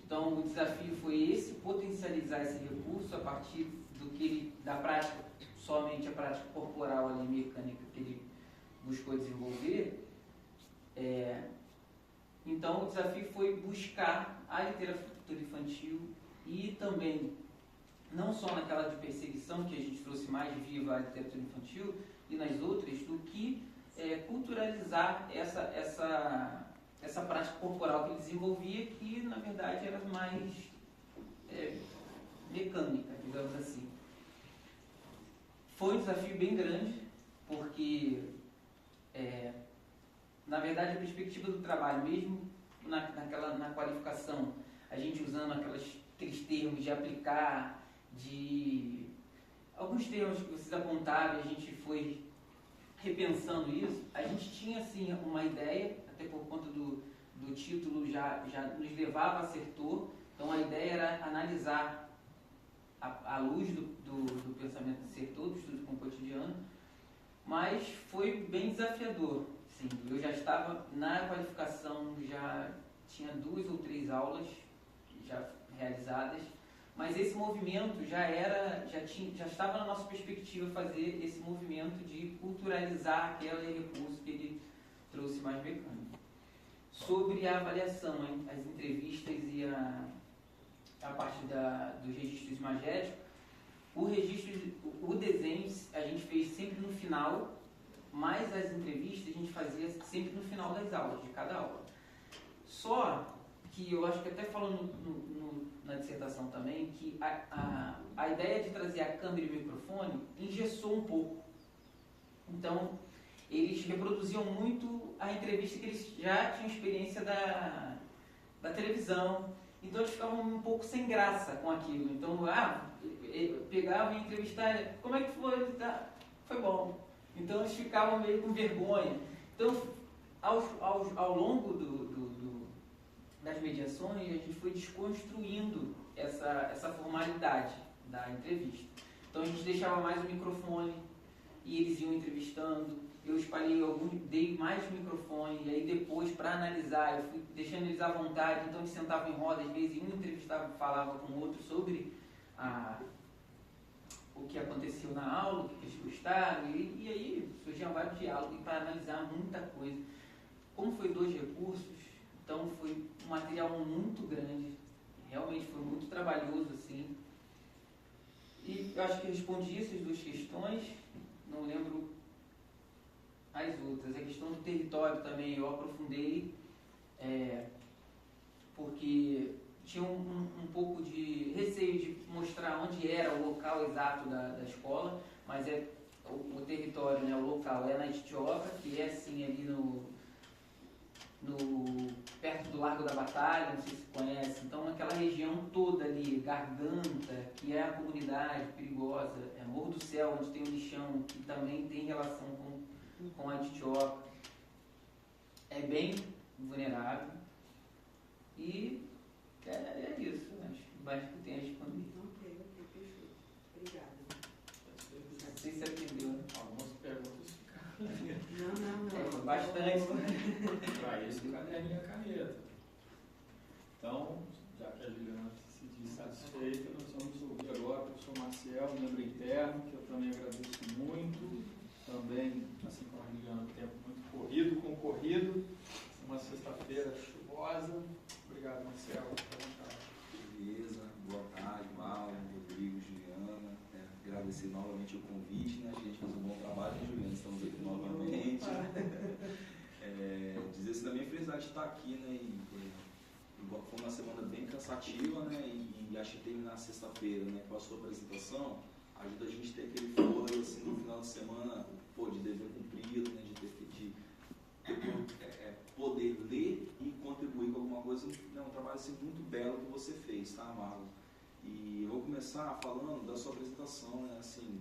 S2: então o desafio foi esse, potencializar esse recurso a partir da prática, somente a prática corporal ali, mecânica que ele buscou desenvolver. Então o desafio foi buscar a literatura infantil e também, não só naquela de perseguição, que a gente trouxe mais viva a literatura infantil, e nas outras, do que culturalizar essa prática corporal que ele desenvolvia, que na verdade era mais mecânica, digamos assim. Foi um desafio bem grande, porque na verdade a perspectiva do trabalho, mesmo na qualificação, a gente usando aqueles termos de aplicar, de alguns termos que vocês apontaram, a gente foi repensando isso, a gente tinha assim uma ideia, até por conta do título já nos levava a Sertor, então a ideia era analisar à luz do pensamento de Sertor, do estudo com o cotidiano, mas foi bem desafiador. Sim, eu já estava na qualificação, já tinha 2 ou 3 aulas já realizadas, mas esse movimento já estava na nossa perspectiva fazer esse movimento de culturalizar aquele recurso que ele trouxe mais mecânico. Sobre a avaliação, as entrevistas e a parte dos registros imagéticos, o desenho a gente fez sempre no final, mas as entrevistas a gente fazia sempre no final das aulas, de cada aula. Só que eu acho que até falando na dissertação também, que a ideia de trazer a câmera e o microfone engessou um pouco. Então, eles reproduziam muito a entrevista que eles já tinham experiência da televisão, então eles ficavam um pouco sem graça com aquilo. Então, pegavam e entrevistavam, como é que foi? Foi bom. Então eles ficavam meio com vergonha. Então, ao longo das mediações, a gente foi desconstruindo essa formalidade da entrevista. Então a gente deixava mais o microfone e eles iam entrevistando. Eu dei mais microfone, e aí depois, para analisar, eu fui deixando eles à vontade, então eles sentavam em roda, às vezes um entrevistava e falava com o outro sobre o que aconteceu na aula, o que eles gostaram, e aí surgiam vários diálogos para analisar muita coisa. Como foi 2 recursos, então foi um material muito grande, realmente foi muito trabalhoso, assim. E eu acho que respondi essas 2 questões, não lembro as outras. A questão do território também eu aprofundei, porque tinha um pouco de receio de mostrar onde era o local exato da escola, mas o território, né, o local é na Ititioca, que é assim ali perto do Largo da Batalha, não sei se conhece, então naquela região toda ali, Garganta, que é a comunidade perigosa, Morro do Céu, onde tem o lixão, que também tem relação com a Ititioca, é bem vulnerável, e é isso, acho que mais que eu tenho a responder.
S3: Ok, perfeito. Obrigada.
S2: Não sei se atendeu, né?
S1: Algumas perguntas ficaram.
S3: Não.
S2: Foi bastante.
S1: Para isso, o caderno e a caneta. Então, já que a Juliana se diz satisfeita, nós vamos ouvir agora o professor Marcel, membro interno, que eu também agradeço muito. Também, assim como a Juliana, tempo muito concorrido. Uma sexta-feira chuvosa. Obrigado, Marcel.
S4: Beleza, boa tarde, Marlon, Rodrigo, Juliana. Agradecer novamente o convite, né? A gente fez um bom trabalho, né, Juliana? Estamos aqui novamente. Dizer assim, também a felicidade de estar aqui, né? Foi uma semana bem cansativa, né? E acho que terminar sexta-feira, né, com a sua apresentação, ajuda a gente a ter aquele fôlego, assim, no final de semana, de dever cumprido, né? De poder ler e contribuir com alguma coisa. É um trabalho assim, muito belo que você fez, tá, Marlon? E eu vou começar falando da sua apresentação, né? Assim,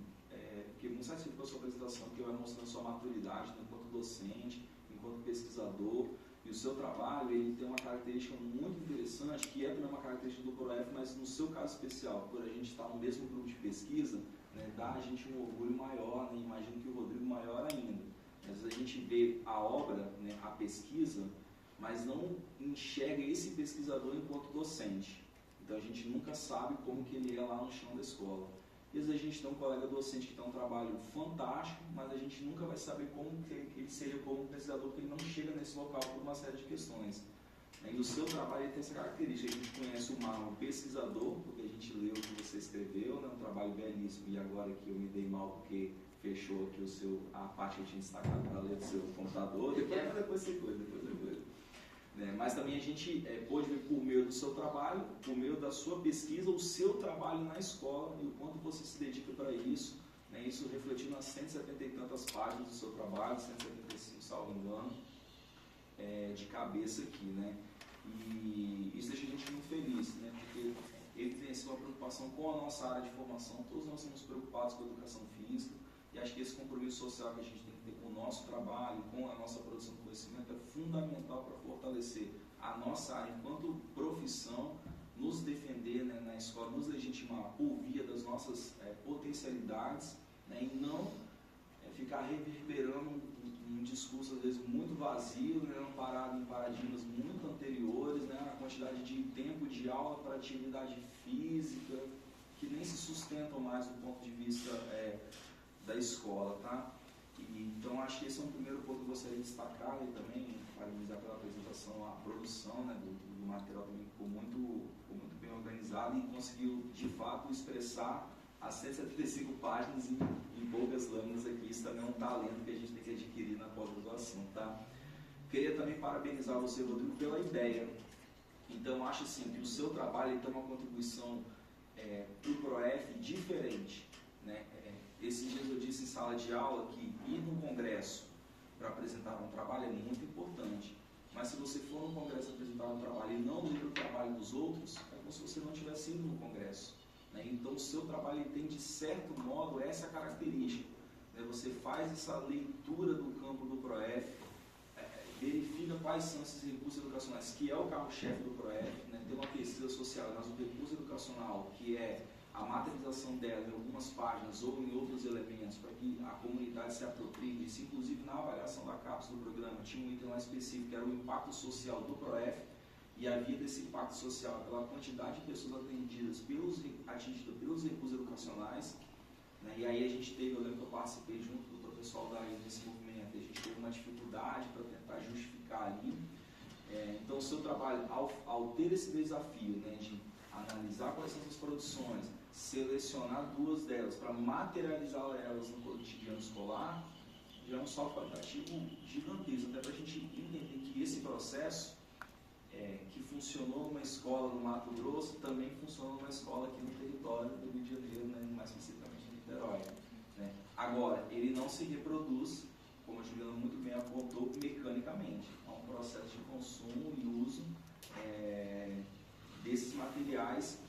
S4: porque muito satisfeito com a sua apresentação, que vai mostrando a sua maturidade, né, enquanto docente, enquanto pesquisador. E o seu trabalho, ele tem uma característica muito interessante, que é também uma característica do ProF, mas no seu caso especial, por a gente estar no mesmo grupo de pesquisa, né, dá a gente um orgulho maior, né? Imagino que o Rodrigo maior ainda. Às vezes a gente vê a obra, né, a pesquisa, mas não enxerga esse pesquisador enquanto docente. Então a gente nunca sabe como que ele é lá no chão da escola. E às vezes a gente tem um colega docente que tem um trabalho fantástico, mas a gente nunca vai saber como que ele seja como pesquisador, porque ele não chega nesse local por uma série de questões. E o seu trabalho ele tem essa característica. A gente conhece o Marlon pesquisador, porque a gente leu o que você escreveu, né, um trabalho belíssimo, e agora que eu me dei mal porque fechou aqui a parte que eu tinha destacado para ler do seu computador, depois você coisa. Mas também a gente pôde ver por meio do seu trabalho, por meio da sua pesquisa, o seu trabalho na escola e o quanto você se dedica para isso, né? Isso refletindo nas 170 e tantas páginas do seu trabalho, 175, salvo engano, de cabeça aqui, né? E isso deixa a gente muito feliz, né? Porque ele tem essa preocupação com a nossa área de formação, todos nós somos preocupados com a educação física, e acho que esse compromisso social que a gente tem que ter com o nosso trabalho, com a nossa produção de conhecimento, é fundamental para fortalecer a nossa área enquanto profissão, nos defender, né, na escola, nos legitimar por via das nossas potencialidades, né, e não ficar reverberando um discurso às vezes muito vazio, né, amparado em paradigmas muito anteriores, né, a quantidade de tempo de aula para atividade física, que nem se sustentam mais do ponto de vista da escola, tá? Então, acho que esse é um primeiro ponto que eu gostaria de destacar e também parabenizar pela apresentação, a produção, né, do material também ficou muito bem organizado e conseguiu, de fato, expressar as 175 páginas em poucas lâminas aqui. Isso também é um talento que a gente tem que adquirir na pós-graduação, tá? Queria também parabenizar você, Rodrigo, pela ideia. Então, acho assim, que o seu trabalho tem uma contribuição para o PROEF diferente, né? Esses dias eu disse em sala de aula que ir no congresso para apresentar um trabalho é muito importante, mas se você for no congresso apresentar um trabalho e não ler o trabalho dos outros, é como se você não tivesse ido no congresso, né? Então o seu trabalho tem, de certo modo, essa característica, né? Você faz essa leitura do campo do PROEF, verifica quais são esses recursos educacionais, que é o carro-chefe do PROEF, né? Tem uma pesquisa social, mas o recurso educacional, que é a materialização dela em algumas páginas ou em outros elementos para que a comunidade se aproprie. Isso, inclusive, na avaliação da cápsula do programa, tinha um item lá específico, que era o impacto social do PROEF, e havia desse impacto social pela quantidade de pessoas atingidas pelos recursos educacionais, né? E aí a gente teve, eu lembro que eu participei junto do pessoal desse movimento, a gente teve uma dificuldade para tentar justificar ali. Então, o seu trabalho, ao ter esse desafio, né, de analisar quais são as produções, selecionar duas delas para materializar elas no cotidiano escolar, já é um salto qualitativo gigantesco, até para a gente entender que esse processo que funcionou numa escola no Mato Grosso também funcionou numa escola aqui no território do Rio de Janeiro, né, mais especificamente em Niterói, né? Agora, ele não se reproduz, como a Juliana muito bem apontou, mecanicamente. É um processo de consumo e uso desses materiais,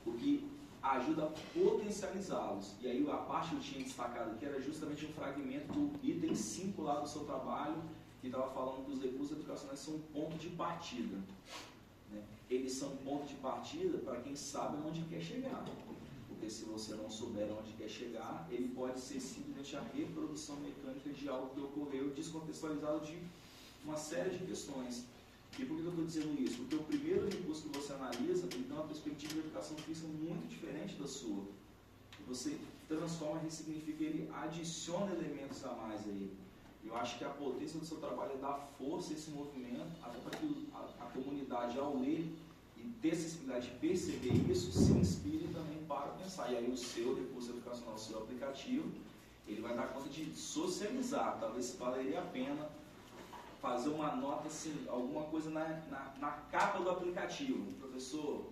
S4: o que ajuda a potencializá-los. E aí a parte que eu tinha destacado aqui era justamente um fragmento do item 5 lá do seu trabalho, que estava falando que os recursos educacionais são um ponto de partida, né? Eles são um ponto de partida para quem sabe onde quer chegar. Porque se você não souber onde quer chegar, ele pode ser simplesmente a reprodução mecânica de algo que ocorreu descontextualizado de uma série de questões. E por que eu estou dizendo isso? Porque o primeiro recurso que você analisa, ele tem uma perspectiva de educação física muito diferente da sua. Você transforma, ressignifica ele, adiciona elementos a mais a ele. Eu acho que a potência do seu trabalho é dar força a esse movimento, até para que a comunidade, ao ler e ter sensibilidade de perceber isso, se inspire também para pensar. E aí o seu recurso educacional, o seu aplicativo, ele vai dar conta de socializar. Talvez valeria a pena fazer uma nota, assim, alguma coisa na capa do aplicativo. Professor,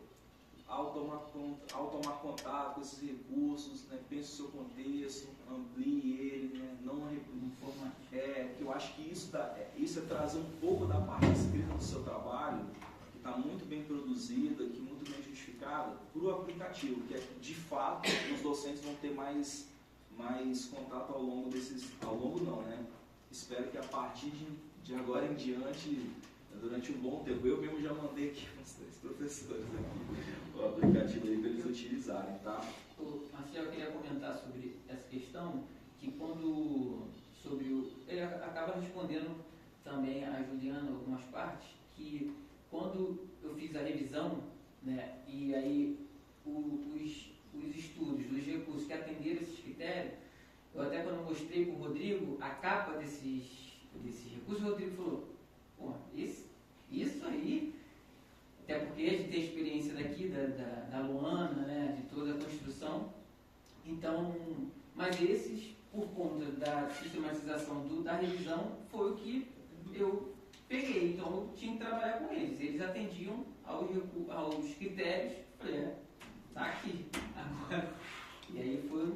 S4: ao tomar contato com esses recursos, né, pense o seu contexto, amplie ele, né, não que eu acho que isso é trazer um pouco da parte escrita do seu trabalho, que está muito bem produzida, que muito bem justificada, para o aplicativo, que de fato os docentes vão ter mais contato ao longo não, né? Espero que a partir de agora em diante, durante um bom tempo, eu mesmo já mandei aqui uns 3 professores aqui, o aplicativo aí para eles utilizarem, tá?
S2: Marcelo, eu queria comentar sobre essa questão, que ele acaba respondendo também a Juliana algumas partes, que quando eu fiz a revisão, né, e aí os estudos, os recursos que atenderam esses critérios, eu até quando mostrei para o Rodrigo a capa desses recursos, o Rodrigo falou, pô, isso aí, até porque a gente tem experiência daqui, da Luana, né, de toda a construção, então, mas esses, por conta da sistematização da revisão, foi o que eu peguei, então eu tinha que trabalhar com eles, eles atendiam aos critérios, falei, tá aqui, agora, e aí foi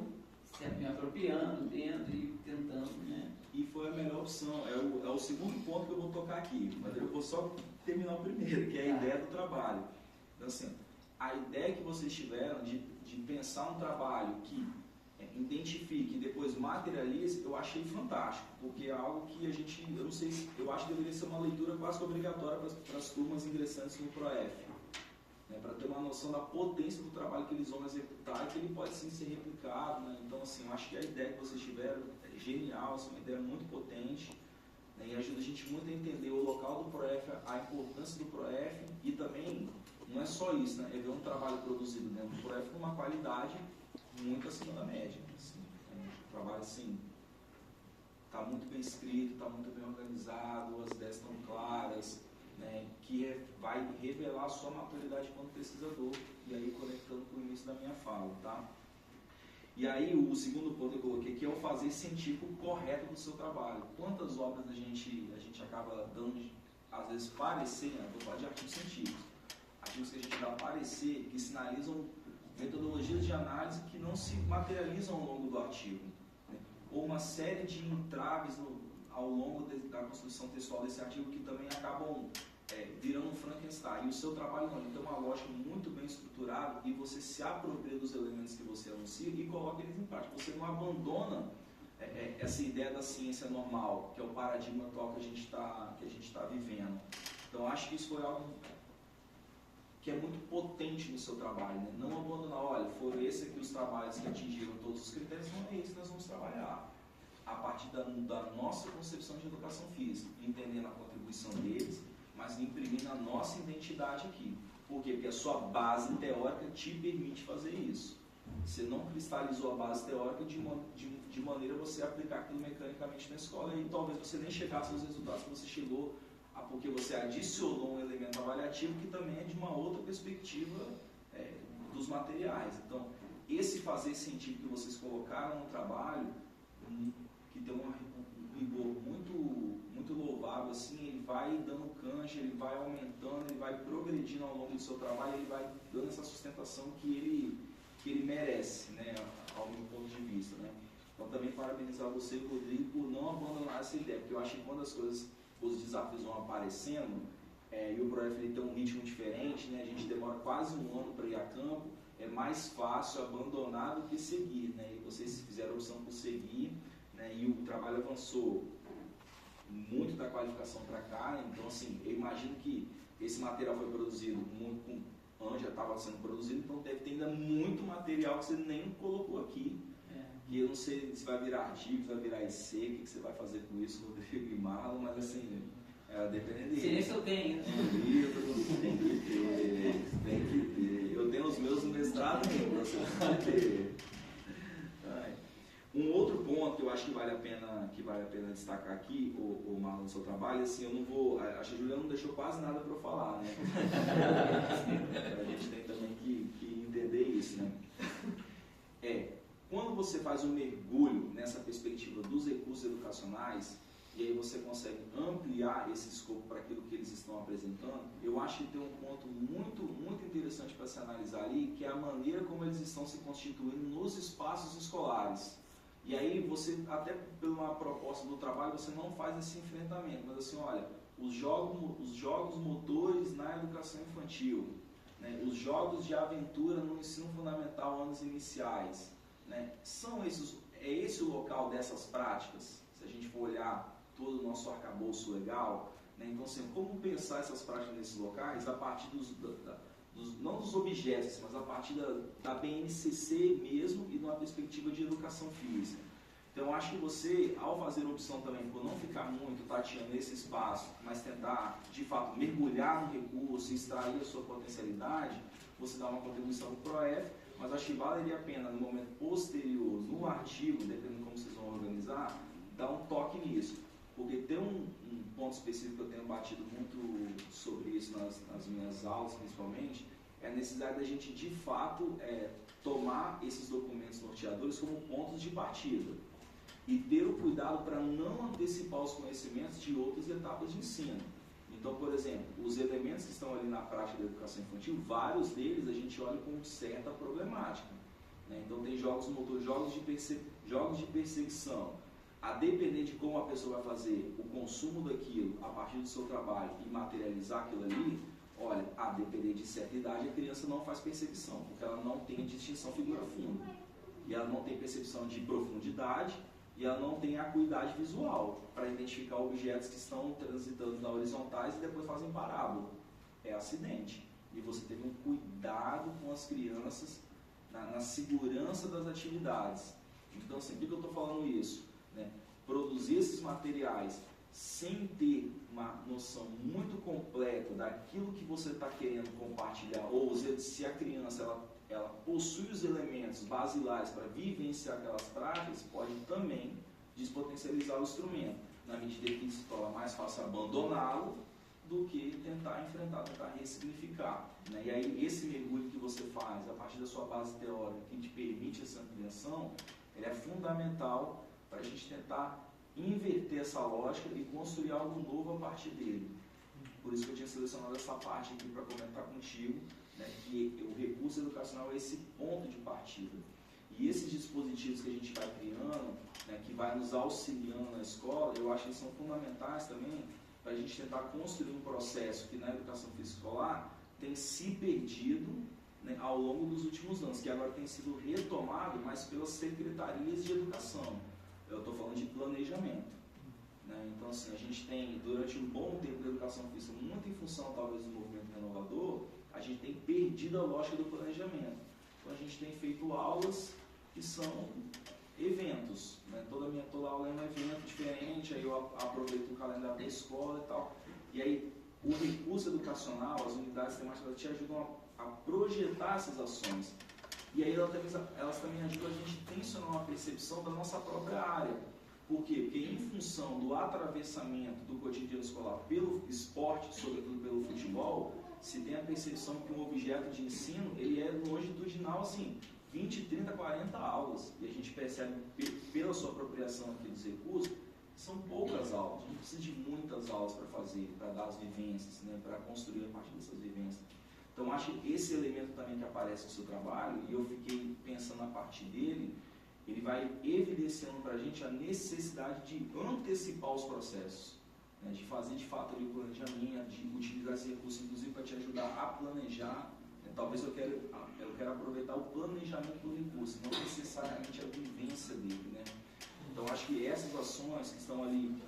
S2: me apropriando, dentro e tentando, né?
S4: E foi a melhor opção, é o segundo ponto que eu vou tocar aqui, mas eu vou só terminar o primeiro, que é a ideia do trabalho. Então, assim, a ideia que vocês tiveram de pensar um trabalho que identifique e depois materialize, eu achei fantástico, porque é algo que a gente, eu não sei, eu acho que deveria ser uma leitura quase que obrigatória para as turmas ingressantes no ProF, né, para ter uma noção da potência do trabalho que eles vão executar e que ele pode sim ser replicado, né? Então, assim, eu acho que a ideia que vocês tiveram é genial, assim, uma ideia muito potente, né, e ajuda a gente muito a entender o local do ProF, a importância do ProF e também, não é só isso, né, é ver um trabalho produzido dentro do ProF com uma qualidade muito acima da média. Assim, o trabalho, assim, está muito bem escrito, está muito bem organizado, as ideias estão claras, né, que vai revelar a sua maturidade como pesquisador, e aí conectando com o início da minha fala, tá? E aí o segundo ponto que eu coloquei, que é o fazer científico correto do seu trabalho. Quantas obras a gente acaba dando, às vezes, parecer, né, vou falar de artigos científicos, artigos que a gente dá parecer, que sinalizam metodologias de análise que não se materializam ao longo do artigo, né? Ou uma série de entraves ao longo da construção textual desse artigo que também acabam virando um Frankenstein. E o seu trabalho não, ele tem uma lógica muito bem estruturada e você se apropria dos elementos que você anuncia e coloca eles em prática. Você não abandona essa ideia da ciência normal, que é o paradigma atual que a gente está vivendo. Então, acho que isso foi algo que é muito potente no seu trabalho, né? Não abandonar, olha, foram esses aqui os trabalhos que atingiram todos os critérios, não é isso que nós vamos trabalhar. A partir da nossa concepção de educação física, entendendo a contribuição deles, mas imprimindo a nossa identidade aqui. Por quê? Porque a sua base teórica te permite fazer isso. Você não cristalizou a base teórica de maneira a você aplicar aquilo mecanicamente na escola e talvez você nem chegasse aos resultados que você chegou, porque você adicionou um elemento avaliativo que também é de uma outra perspectiva dos materiais. Então, esse fazer científico que vocês colocaram no trabalho, que tem um rigor muito louvável, assim, ele vai dando cancha, ele vai aumentando, ele vai progredindo ao longo do seu trabalho, ele vai dando essa sustentação que ele merece, né, ao meu ponto de vista, né. Então, também parabenizar você, Rodrigo, por não abandonar essa ideia, porque eu acho que quando as coisas, os desafios vão aparecendo, e o ProF ele tem um ritmo diferente, né, a gente demora quase um ano para ir a campo, é mais fácil abandonar do que seguir, né, e vocês fizeram a opção por seguir, né, e o trabalho avançou muito da qualificação para cá, então assim, eu imagino que esse material foi produzido onde já estava sendo produzido, então deve ter ainda muito material que você nem colocou aqui, que eu não sei se vai virar artigo, se vai virar IC, o que você vai fazer com isso, Rodrigo e Marlon, mas assim, dependendo de...
S2: Se esse eu tenho, né?
S4: Tem que ter. Eu tenho os meus no mestrado, você pode ter. Um outro ponto que eu acho que vale a pena destacar aqui, o Marlon, no seu trabalho, assim, eu não vou... Acho que a Juliana não deixou quase nada para eu falar, né? A gente tem também que entender isso, né? Quando você faz um mergulho nessa perspectiva dos recursos educacionais, e aí você consegue ampliar esse escopo para aquilo que eles estão apresentando, eu acho que tem um ponto muito interessante para se analisar ali, que é a maneira como eles estão se constituindo nos espaços escolares. E aí você, até pela proposta do trabalho, você não faz esse enfrentamento, mas assim, olha, os jogos motores na educação infantil, né, os jogos de aventura no ensino fundamental, anos iniciais, né, é esse o local dessas práticas, se a gente for olhar todo o nosso arcabouço legal, né, então assim, como pensar essas práticas nesses locais a partir não dos objetos, mas a partir da BNCC mesmo e de uma perspectiva de educação física. Então, eu acho que você, ao fazer a opção também por não ficar muito tateando nesse espaço, mas tentar, de fato, mergulhar no recurso, extrair a sua potencialidade, você dá uma contribuição para o ProF, mas acho que valeria a pena, no momento posterior, no artigo, dependendo de como vocês vão organizar, dar um toque nisso. Porque tem um ponto específico que eu tenho batido muito sobre isso nas minhas aulas, principalmente, é a necessidade da gente, de fato, tomar esses documentos norteadores como pontos de partida e ter o cuidado para não antecipar os conhecimentos de outras etapas de ensino. Então, por exemplo, os elementos que estão ali na prática da educação infantil, vários deles a gente olha com certa problemática, né? Então, tem jogos motores, jogos de perseguição. A depender de como a pessoa vai fazer o consumo daquilo a partir do seu trabalho e materializar aquilo ali, olha, a depender de certa idade, a criança não faz perseguição, porque ela não tem a distinção figura-fundo. e ela não tem percepção de profundidade, e ela não tem acuidade visual para identificar objetos que estão transitando na horizontais e depois fazem parábola. É acidente. E você teve um cuidado com as crianças na segurança das atividades. Então, assim, por que eu estou falando isso? Né? Produzir esses materiais sem ter uma noção muito completa daquilo que você está querendo compartilhar, ou se a criança ela possui os elementos basilares para vivenciar aquelas práticas, pode também despotencializar o instrumento, na medida que se torna mais fácil abandoná-lo do que tentar enfrentar, tentar ressignificar. Né? E aí esse mergulho que você faz a partir da sua base teórica, que te permite essa ampliação, ele é fundamental para a gente tentar inverter essa lógica e construir algo novo a partir dele. Por isso que eu tinha selecionado essa parte aqui para comentar contigo, né, que o recurso educacional é esse ponto de partida. E esses dispositivos que a gente vai criando, né, que vai nos auxiliando na escola, eu acho que são fundamentais também para a gente tentar construir um processo que na educação física escolar tem se perdido, né, ao longo dos últimos anos, que agora tem sido retomado, mas pelas secretarias de educação. Eu estou falando de planejamento. Né? Então, assim, a gente tem, durante um bom tempo da educação física, muito em função, talvez, do movimento renovador, a gente tem perdido a lógica do planejamento. Então, a gente tem feito aulas que são eventos. Né? Toda aula é um evento diferente, aí eu aproveito o calendário da escola e tal. E aí, o recurso educacional, as unidades temáticas, te ajudam a projetar essas ações. E aí elas também ajudam a gente a tensionar uma percepção da nossa própria área. Por quê? Porque em função do atravessamento do cotidiano escolar pelo esporte, sobretudo pelo futebol, se tem a percepção que um objeto de ensino, ele é longitudinal, assim, 20, 30, 40 aulas. E a gente percebe, pela sua apropriação aqui dos recursos, são poucas aulas. A gente não precisa de muitas aulas para fazer, para dar as vivências, né, para construir a partir dessas vivências. Então, acho que esse elemento também que aparece no seu trabalho, e eu fiquei pensando a partir dele, ele vai evidenciando para a gente a necessidade de antecipar os processos, né, de fazer de fato ali o planejamento, de utilizar esse recurso, inclusive, para te ajudar a planejar. Talvez eu quero aproveitar o planejamento do recurso, não necessariamente a vivência dele. Né? Então, acho que essas ações que estão ali,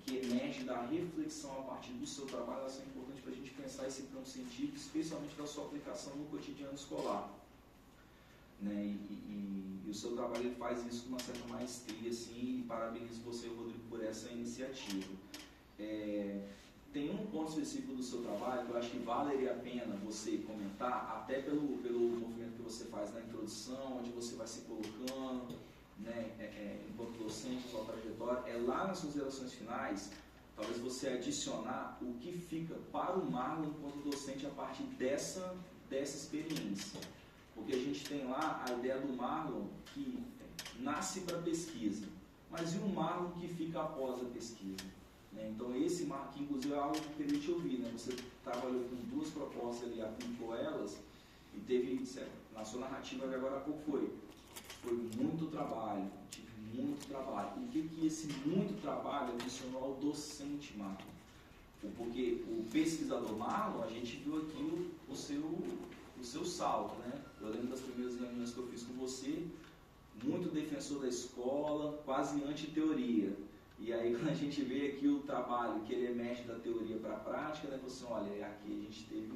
S4: que emergem da reflexão a partir do seu trabalho, elas são importantes para a gente pensar esse campo científico, especialmente da sua aplicação no cotidiano escolar. Né? E o seu trabalho ele faz isso com uma certa maestria, assim, e parabenizo você, Rodrigo, por essa iniciativa. Tem um ponto específico do seu trabalho que eu acho que valeria a pena você comentar, até pelo movimento que você faz na introdução, onde você vai se colocando, né, enquanto docente, sua trajetória, lá nas considerações finais, talvez você adicionar o que fica para o Marlon enquanto docente a partir dessa experiência. Porque a gente tem lá a ideia do Marlon que nasce para pesquisa, mas e o Marlon que fica após a pesquisa? Né? Então esse Marlon, que inclusive é algo que eu queria te ouvir, né? Você trabalhou com duas propostas ali, aplicou elas, e teve, na sua narrativa que agora há pouco foi muito trabalho, tive muito trabalho. O que esse muito trabalho adicionou ao docente Marlon? Porque o pesquisador Marlon, a gente viu aqui o seu salto, né? Eu lembro das primeiras reuniões que eu fiz com você, muito defensor da escola, quase anti-teoria. E aí quando a gente vê aqui o trabalho, que ele emerge da teoria para a prática, né? Você olha, aqui a gente teve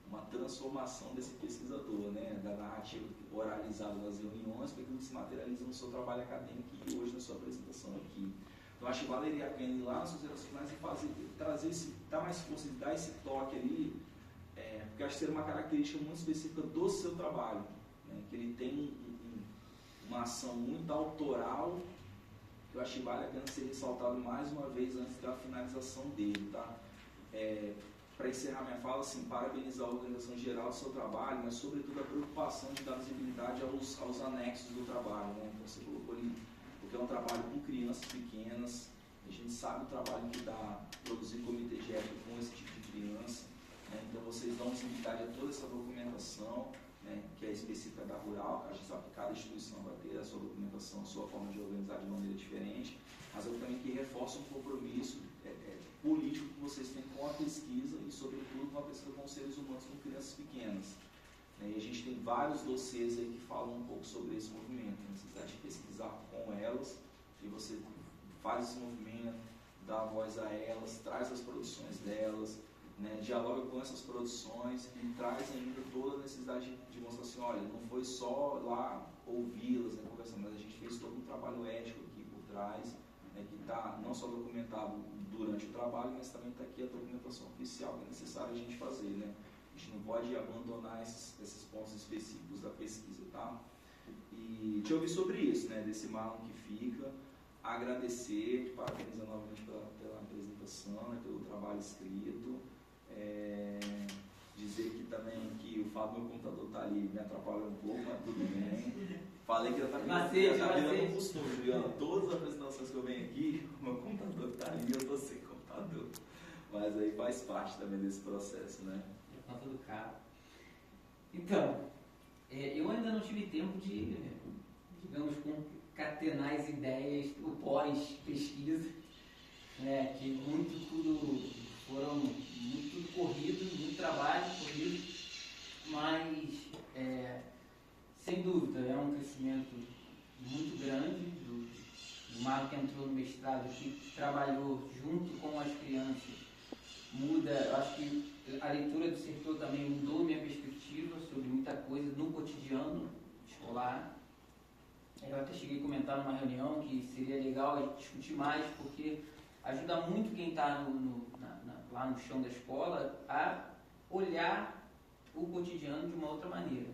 S4: uma transformação desse pesquisador, né? Da narrativa oralizada das reuniões, para aquilo que se materializa no seu trabalho acadêmico e hoje na sua apresentação aqui. Então acho que valeria a pena ir lá nas considerações finais e dar mais força, dar esse toque ali, porque acho que seria uma característica muito específica do seu trabalho, né? Que ele tem uma ação muito autoral, que eu acho que vale a pena ser ressaltado mais uma vez antes da finalização dele, tá? Para encerrar minha fala, assim, parabenizar a organização geral do seu trabalho, mas sobretudo a preocupação de dar visibilidade aos anexos do trabalho, né? Então, você colocou ali, porque é um trabalho com crianças pequenas, a gente sabe o trabalho que dá produzir comitê de ética com esse tipo de criança, né? Então vocês dão visibilidade a toda essa documentação, né, que é específica da rural, a gente sabe que cada instituição vai ter a sua documentação, a sua forma de organizar de maneira diferente, mas eu também que reforça um compromisso político que vocês têm com a pesquisa e, sobretudo, com a pesquisa com seres humanos, com crianças pequenas. E a gente tem vários dossiês aí que falam um pouco sobre esse movimento, a necessidade de pesquisar com elas, e você faz esse movimento, dá voz a elas, traz as produções delas, né, dialoga com essas produções e traz ainda toda a necessidade de mostrar assim, olha, não foi só lá ouvi-las, né, conversando, mas a gente fez todo um trabalho ético aqui por trás, né, que está não só documentado durante o trabalho, mas também está aqui a documentação oficial que é necessário a gente fazer, né? A gente não pode abandonar esses pontos específicos da pesquisa, tá? E te ouvir sobre isso, né, desse marlon que fica, agradecer, parabenizar novamente pela apresentação, né, pelo trabalho escrito, dizer que também que o fato do meu computador estar ali me atrapalha um pouco, mas tudo bem. Falei que já está virando um costume, Juliana. Todas as apresentações que eu venho aqui, o meu computador está ali e eu estou sem computador. Mas aí faz parte também desse processo, né?
S2: Está tudo caro. Então, eu ainda não tive tempo de, digamos, concatenar as ideias, o pós-pesquisa, né, que foram muito corrido, muito trabalho corrido, mas sem dúvida é um crescimento muito grande do Marlon que entrou no mestrado, que trabalhou junto com as crianças, muda, eu acho que a leitura do Sertor também mudou minha perspectiva sobre muita coisa no cotidiano escolar. Eu até cheguei a comentar numa reunião que seria legal a gente discutir mais, porque ajuda muito quem está lá no chão da escola a olhar o cotidiano de uma outra maneira.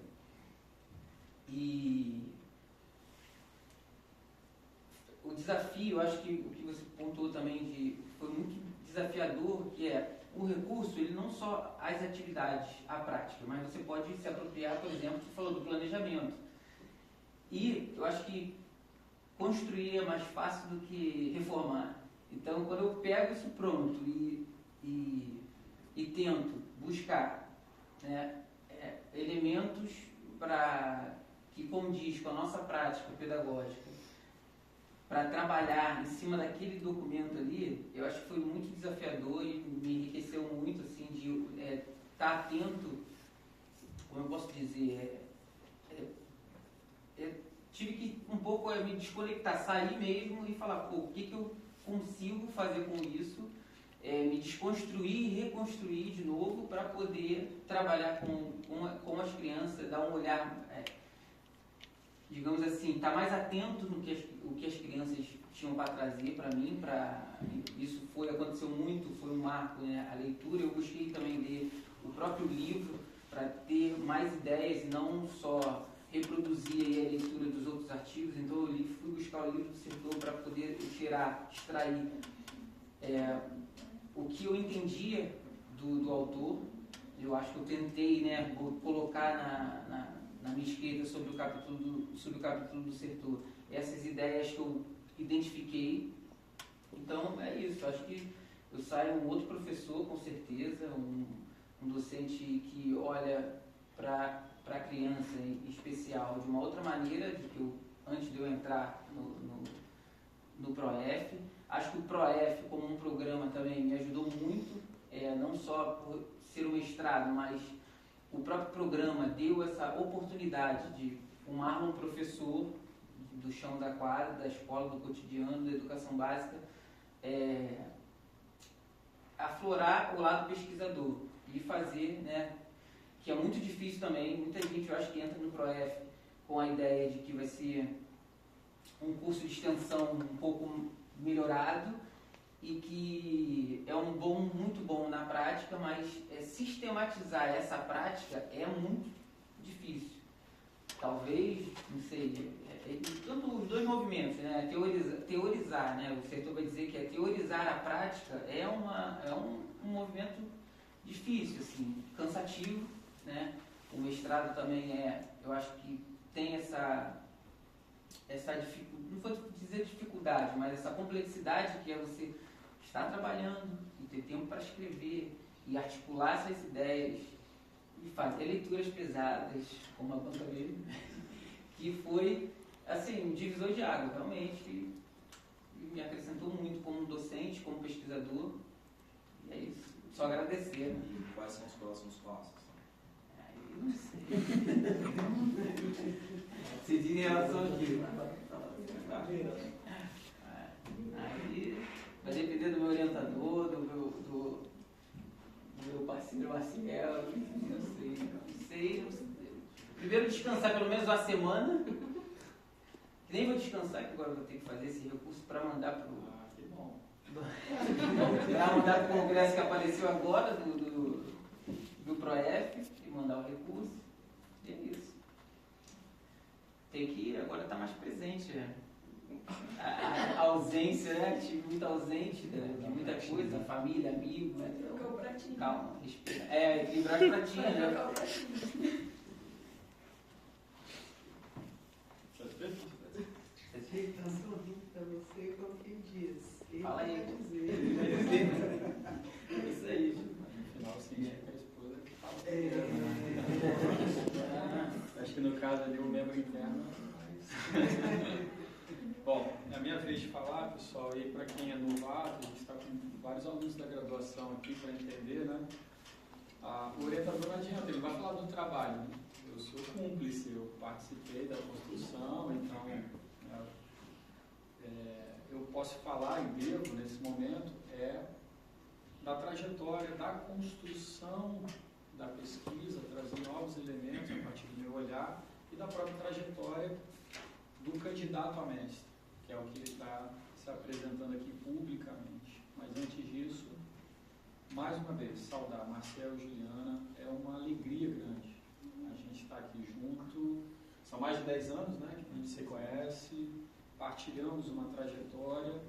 S2: E o desafio, acho que o que você pontuou também foi muito desafiador, que é o recurso, ele não só as atividades, a prática, mas você pode se apropriar, por exemplo, você falou do planejamento. E eu acho que construir é mais fácil do que reformar. Então, quando eu pego isso pronto e tento buscar, né, elementos que condiz com a nossa prática pedagógica, para trabalhar em cima daquele documento ali, eu acho que foi muito desafiador e me enriqueceu muito, assim, de estar atento, como eu posso dizer, tive que um pouco me desconectar, sair mesmo e falar, pô, o que eu consigo fazer com isso, me desconstruir e reconstruir de novo para poder trabalhar com as crianças, dar um olhar, digamos assim, estar mais atento no que as crianças tinham para trazer para mim, isso aconteceu muito, foi um marco, né, a leitura. Eu busquei também ler o próprio livro para ter mais ideias e não só reproduzir aí a leitura dos outros artigos. Então eu fui buscar o livro do Sertor para poder extrair o que eu entendia do autor. Eu acho que eu tentei, né, colocar na minha escrita sobre o capítulo do Sertor essas ideias que eu identifiquei. Então é isso, acho que eu saio um outro professor, com certeza, um docente que olha para a criança em especial de uma outra maneira antes de eu entrar no ProF. Acho que o ProF como um programa também me ajudou muito, não só por ser um mestrado, mas o próprio programa deu essa oportunidade de um Marlon professor do chão da quadra, da escola, do cotidiano, da educação básica, aflorar o lado pesquisador e fazer, né, que é muito difícil também. Muita gente, eu acho, que entra no ProF com a ideia de que vai ser um curso de extensão um pouco melhorado e que é muito bom na prática, mas sistematizar essa prática é muito difícil. Talvez, não sei, tanto os dois movimentos, né? Teorizar, né? O Sertor vai dizer que teorizar a prática é um movimento difícil, assim, cansativo, né? O mestrado também eu acho que tem essa dificuldade, não vou dizer dificuldade, mas essa complexidade que é você estar trabalhando e ter tempo para escrever e articular essas ideias e fazer leituras pesadas, como a banca mesmo, que foi, assim, um divisor de água, realmente, que me acrescentou muito como docente, como pesquisador, e é isso, só agradecer. Né?
S4: E quais são os próximos passos?
S2: não sei. Se diz em relação ao que? Aí, vai depender do meu orientador, do meu parceiro Marcelo, não sei. Primeiro descansar pelo menos uma semana. Nem vou descansar, que agora eu vou ter que fazer esse recurso para mandar para o...
S1: que bom.
S2: Para mandar para o congresso que apareceu agora, do PROEF, e mandar o recurso. E é isso. Tem que ir, agora está mais presente. Né? A ausência, né? Estive muito ausente de muita coisa, família, amigo. Né?
S5: Trocou o pratinho.
S2: Calma, respira. Equilibrar os pratinhos, né?
S5: Trocar o pratinho.
S3: Está sorrindo para você como quem diz. Ele
S2: Fala aí.
S3: vai dizer.
S2: Isso aí.
S1: No final, sim, é que a esposa que fala.
S2: É.
S1: Acho que no caso ali o membro interno. Bom, é a minha vez de falar, pessoal, e para quem é novato, a gente está com vários alunos da graduação aqui para entender, né? O orientador não adianta, ele vai falar do trabalho, né? Eu sou cúmplice, eu participei da construção, então eu posso falar e devo, nesse momento, da trajetória, da construção da pesquisa, trazer novos elementos a partir do meu olhar e da própria trajetória do candidato a mestre, que é o que ele está se apresentando aqui publicamente. Mas antes disso, mais uma vez, saudar Marcelo e Juliana, é uma alegria grande. A gente está aqui junto, são mais de 10 anos, né, que a gente se conhece, partilhamos uma trajetória,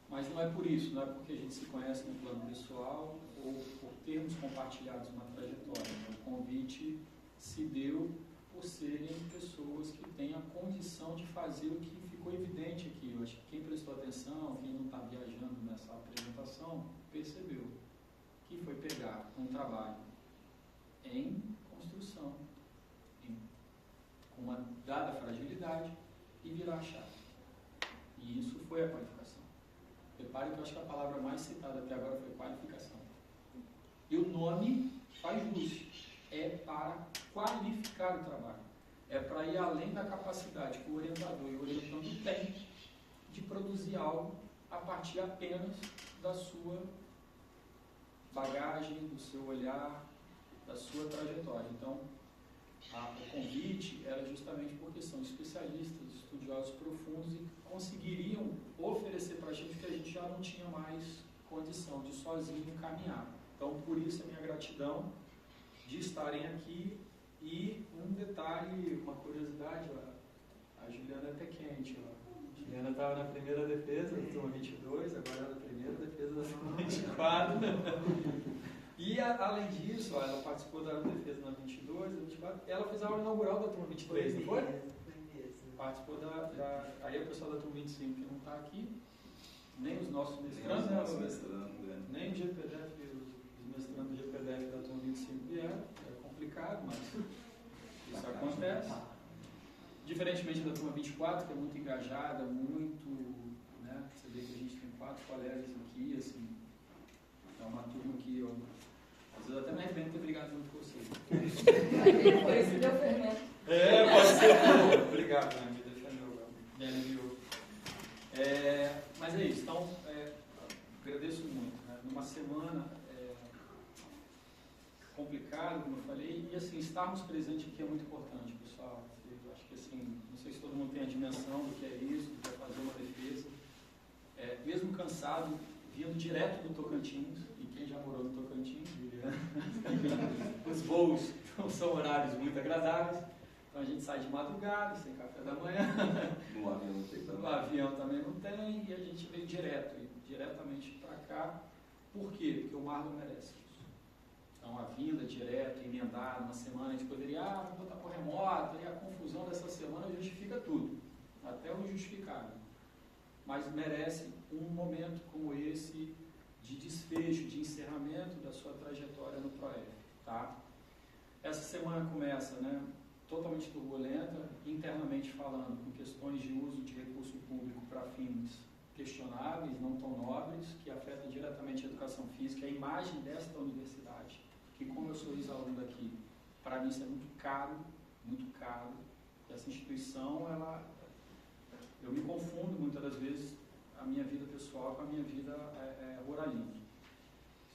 S1: mas não é por isso, não é porque a gente se conhece no plano pessoal ou por termos compartilhado uma trajetória. O convite se deu por serem pessoas que têm a condição de fazer o que ficou evidente aqui. Eu acho que quem prestou atenção, quem não está viajando nessa apresentação, percebeu que foi pegar um trabalho em construção, com uma dada fragilidade, e virar a chave. E isso foi a qualificação. Repare que eu acho que a palavra mais citada até agora foi qualificação. E o nome faz jus. É para qualificar o trabalho. É para ir além da capacidade que o orientador e o orientando têm de produzir algo a partir apenas da sua bagagem, do seu olhar, da sua trajetória. Então, o convite era justamente porque são especialistas, estudiosos profundos e conseguiriam oferecer para a gente que a gente já não tinha mais condição de sozinho caminhar. Então, por isso a minha gratidão de estarem aqui. E um detalhe, uma curiosidade, a Juliana é até quente. A Juliana estava na primeira defesa da turma 22, agora ela é na primeira defesa da turma 24. E, além disso, ela participou da defesa na 22, na 24, ela fez a aula inaugural da turma 23, não foi?
S3: Foi mesmo.
S1: Participou aí o pessoal da turma 25 que não está aqui, nem os nossos mestrandos, nem o GPDF, os mestrandos do GPDF da turma 25 vieram, é complicado, mas isso acontece. Diferentemente da turma 24, que é muito engajada, muito, né, você vê que a gente tem 4 colegas aqui, assim, é uma turma que eu, às vezes até me arrependo de ter brigado junto com vocês.
S5: Foi isso que deu fermento.
S1: Pode ser. Obrigado, né? Me defendeu, me aliviou. Mas é isso. Então, agradeço muito. Né? Numa semana complicada, como eu falei, e assim, estarmos presentes aqui é muito importante, pessoal. Eu acho que assim, não sei se todo mundo tem a dimensão do que é isso, do que é fazer uma defesa. Mesmo cansado, vindo direto do Tocantins, e quem já morou no Tocantins, os voos não são horários muito agradáveis, então a gente sai de madrugada, sem café da manhã,
S4: No avião não tem também.
S1: no avião também não tem, e a gente veio diretamente para cá. Por quê? Porque o Marlon merece isso. Então a vinda direta, emendada, uma semana, a gente poderia, vamos botar por remoto, e a confusão dessa semana justifica tudo, até o justificável. Mas merece um momento como esse de desfecho, de encerramento da sua trajetória no PROEF, tá? Essa semana começa, né, totalmente turbulenta, internamente falando, com questões de uso de recurso público para fins questionáveis, não tão nobres, que afetam diretamente a educação física, a imagem desta universidade, que como eu sou ex-aluno daqui, para mim isso é muito caro, e essa instituição, eu me confundo muitas das vezes a minha vida pessoal com a minha vida ruralina.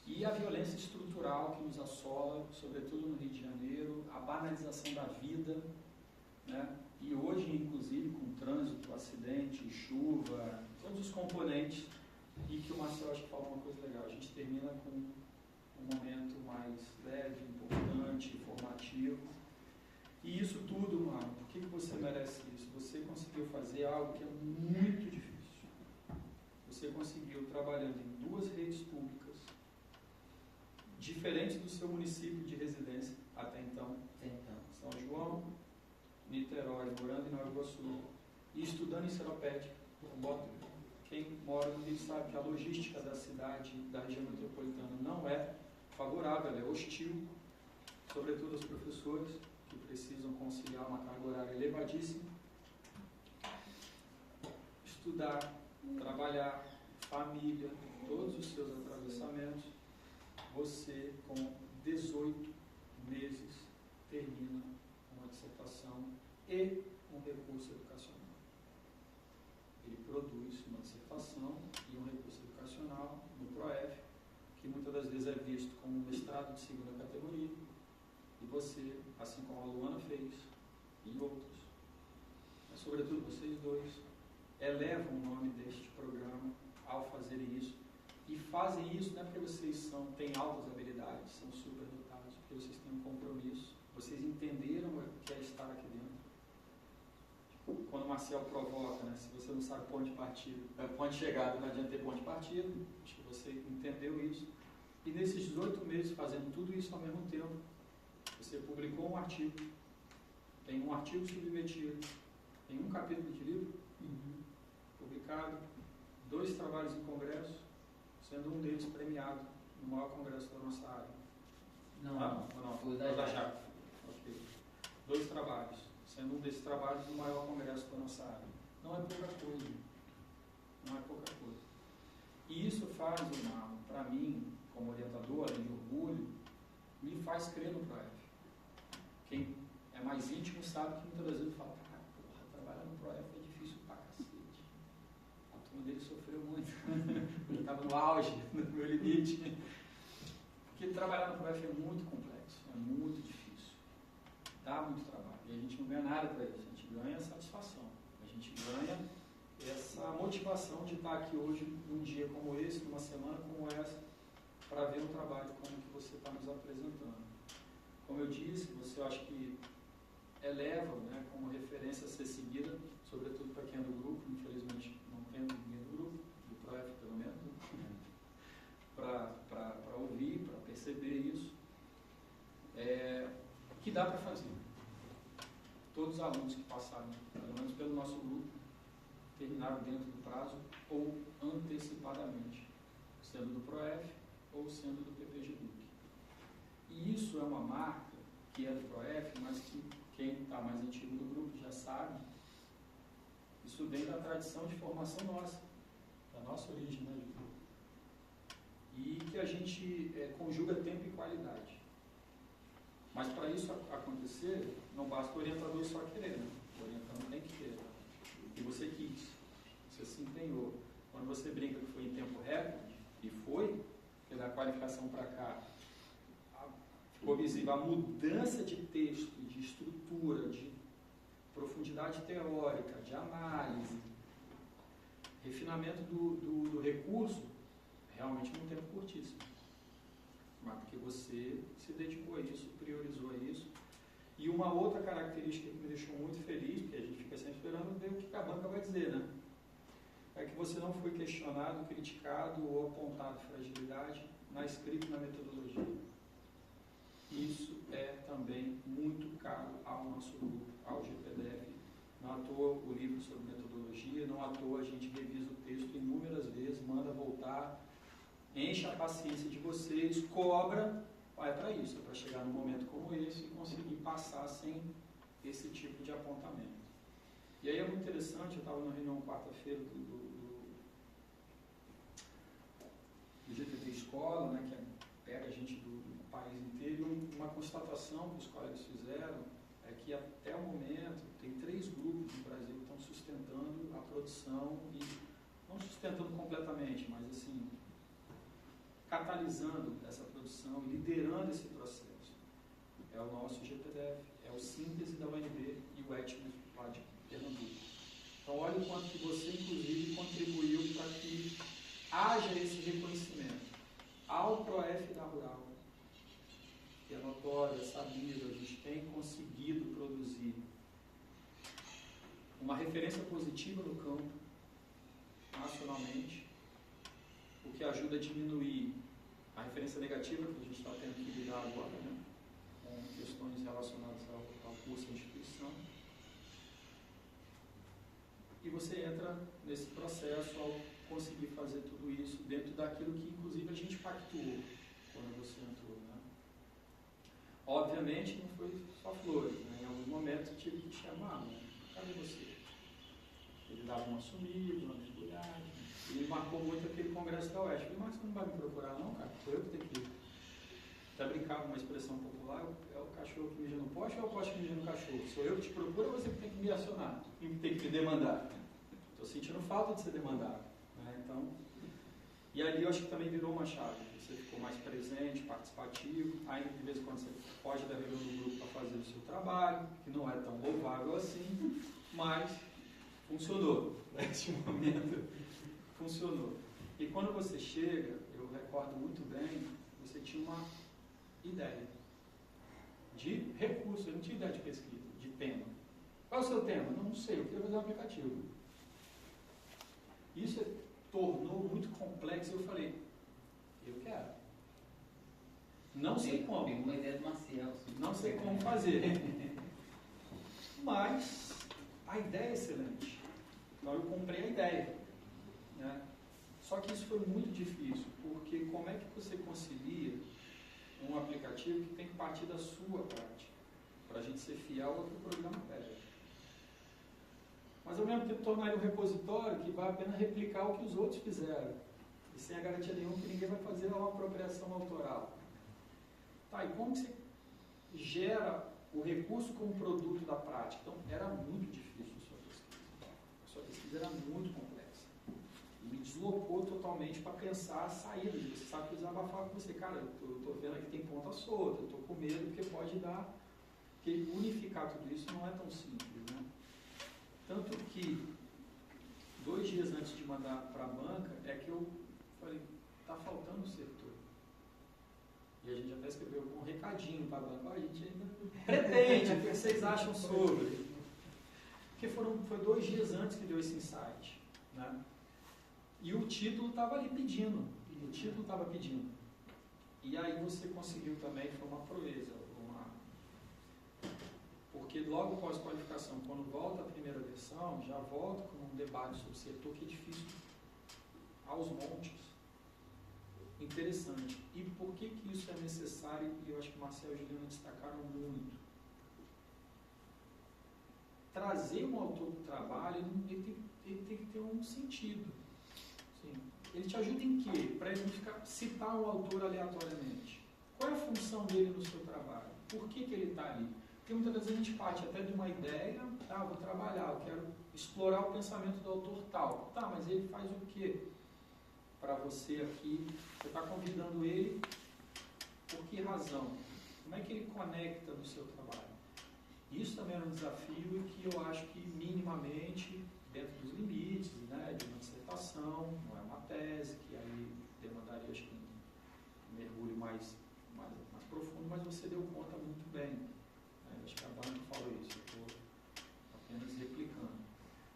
S1: E a violência estrutural que nos assola, sobretudo no Rio de Janeiro, a banalização da vida, né? E hoje, inclusive, com trânsito, acidente, chuva, todos os componentes, e que o Marcelo acho que falou uma coisa legal, a gente termina com um momento mais leve, importante, informativo. E isso tudo, mano, por que você merece isso? Você conseguiu fazer algo que é muito difícil. Você conseguiu, trabalhando em 2 redes públicas, diferentes do seu município de residência, até então, São João, Niterói, morando em Nova Iguaçu, e estudando em Seropédica. Quem mora no Rio sabe que a logística da cidade, da região metropolitana, não é favorável, ela é hostil, sobretudo aos professores, que precisam conciliar uma carga horária elevadíssima. Estudar, trabalhar, família, todos os seus atravessamentos, você com 18 meses termina uma dissertação e um recurso educacional. Ele produz uma dissertação e um recurso educacional no PROEF, que muitas das vezes é visto como um mestrado de 2ª categoria, e você, assim como a Luana fez, e outros, mas sobretudo vocês dois, elevam o nome deste programa ao fazerem isso, e fazem isso não é porque vocês têm altas habilidades, são superdotados, porque vocês têm um compromisso, vocês entenderam o que é estar aqui dentro. Quando o Marcel provoca, né, se você não sabe ponto de partida, ponto de chegada, não adianta ter ponto de partida, acho que você entendeu isso. E nesses 18 meses, fazendo tudo isso ao mesmo tempo, você publicou um artigo, tem um artigo submetido, tem um capítulo de livro publicado, 2 trabalhos em congresso, sendo um deles premiado no maior congresso da nossa área. Não,
S2: foi
S1: da Jaco. Ok. 2 trabalhos, sendo um desses trabalhos no maior congresso da nossa área. Não é pouca coisa. Não é pouca coisa. E isso faz, para mim, como orientador, além de orgulho, me faz crer no PROEF. Quem é mais íntimo sabe que muitas das vezes fala, trabalhar no PROEF é difícil pra cacete. A turma dele sofreu muito. Ele estava no auge, no meu limite. Porque trabalhar no PROEF é muito complexo, é muito difícil. Dá muito trabalho. E a gente não ganha nada para isso. A gente ganha satisfação. A gente ganha essa motivação de estar aqui hoje, num dia como esse, numa semana como essa, para ver um trabalho como que você está nos apresentando. Como eu disse, você acha que eleva, né, como referência a ser seguida, sobretudo para quem é do grupo, infelizmente não tem ninguém do grupo, do PROEF pelo menos, para ouvir, para perceber isso, que dá para fazer. Todos os alunos que passaram, pelo menos pelo nosso grupo, terminaram dentro do prazo ou antecipadamente, sendo do PROEF ou sendo do PPG-DUC. E isso é uma marca que é do PROEF, mas que quem está mais antigo do grupo já sabe, isso vem da tradição de formação nossa, da nossa origem, né, de grupo. E que a gente conjuga tempo e qualidade. Mas para isso acontecer, não basta o orientador só querer, né? O orientador tem que querer. E você quis, você se empenhou. Quando você brinca que foi em tempo recorde, e foi, porque da qualificação para cá, ficou visível a mudança de texto, de estrutura, de profundidade teórica, de análise, refinamento do recurso, realmente num tempo curtíssimo. Mas porque você se dedicou a isso, priorizou a isso. E uma outra característica que me deixou muito feliz, porque a gente fica sempre esperando ver o que a banca vai dizer, né? É que você não foi questionado, criticado ou apontado fragilidade na escrita e na metodologia. Isso é também muito caro ao nosso grupo, ao GPDF. Não à toa o livro sobre metodologia, não à toa a gente revisa o texto inúmeras vezes, manda voltar, enche a paciência de vocês, cobra, é para isso, é para chegar num momento como esse e conseguir passar sem esse tipo de apontamento. E aí é muito interessante, eu estava na reunião quarta-feira do GTT Escola, né, que pega a gente do país inteiro. E uma constatação que os colegas fizeram é que até o momento tem 3 grupos no Brasil que estão sustentando a produção e não sustentando completamente, mas assim, catalisando essa produção e liderando esse processo. É o nosso GPDF, é o Síntese da UNB e o Etnos lá de Pernambuco. Então, olha o quanto que você, inclusive, contribuiu para que haja esse reconhecimento ao PROEF da Rural, que é notório, é sabido, a gente tem conseguido produzir uma referência positiva no campo, nacionalmente, o que ajuda a diminuir a referência negativa que a gente está tendo que lidar agora, né, com questões relacionadas ao curso e instituição. E você entra nesse processo ao conseguir fazer tudo isso dentro daquilo que, inclusive, a gente pactuou quando você entrou, né? Obviamente, não foi só flores, né? Em alguns momentos, eu tive que te chamar, né? Cadê você? Ele dava uma sumida, uma mergulhada. E ele marcou muito aquele congresso da UESP. Eu falei, Marcos, você não vai me procurar não, cara? Sou eu que tenho que ir. Até brincava uma expressão popular, é o cachorro que mija no poste ou é o poste que mija no cachorro? Sou eu que te procuro ou você que tem que me acionar? Tem que me demandar? Estou sentindo falta de ser demandado. Né? Então, e ali eu acho que também virou uma chave. Você ficou mais presente, participativo, ainda que de vez em quando você pode dar reunião do grupo para fazer o seu trabalho, que não é tão louvável assim, mas funcionou. Nesse momento, funcionou. E quando você chega, eu recordo muito bem, você tinha uma ideia de recurso, eu não tinha ideia de pesquisa, de tema. Qual é o seu tema? Não sei, eu queria fazer um aplicativo. Isso tornou muito complexo e eu falei, eu quero. Não sei como.
S2: Uma ideia do Marcel.
S1: Não sei como fazer. Mas a ideia é excelente. Então eu comprei a ideia. Né? Só que isso foi muito difícil, porque como é que você concilia um aplicativo que tem que partir da sua prática, para a gente ser fiel ao que o programa pede. Mas ao mesmo tempo tornar ele um repositório que vai apenas replicar o que os outros fizeram, e sem a garantia nenhuma que ninguém vai fazer uma apropriação autoral. Tá, e como que você gera o recurso como produto da prática? Então era muito difícil a sua pesquisa. A sua pesquisa era muito complexa. E me deslocou totalmente para pensar a saída. Você sabe que eu desabafava com você, cara, eu estou vendo aqui tem ponta solta, eu estou com medo porque pode dar, porque unificar tudo isso não é tão simples, né? Tanto que 2 dias antes de mandar para a banca é que eu falei, está faltando o setor. E a gente até escreveu um recadinho para a banca, a gente ainda pretende, o que vocês acham sobre? Porque foi 2 dias antes que deu esse insight, né? E o título estava ali pedindo, E aí você conseguiu também, foi uma proeza, porque logo pós-qualificação, quando volta a primeira versão, já volta com um debate sobre o setor que é difícil aos montes. Interessante. E por que isso é necessário? E eu acho que Marcel e Juliana destacaram muito. Trazer um autor para o trabalho, ele tem que ter um sentido. Sim. Ele te ajuda em quê? Para ele não citar um autor aleatoriamente. Qual é a função dele no seu trabalho? Por que ele está ali? Porque muitas vezes a gente parte até de uma ideia, tá, vou trabalhar, eu quero explorar o pensamento do autor tal. Tá, mas ele faz o quê? Para você aqui, você está convidando ele por que razão? Como é que ele conecta no seu trabalho? Isso também é um desafio que eu acho que minimamente, dentro dos limites, né, de uma dissertação, não é uma tese, que aí demandaria acho que um mergulho mais profundo, mas você deu conta muito bem. Né? Acho que a Banca falou isso, eu estou apenas replicando.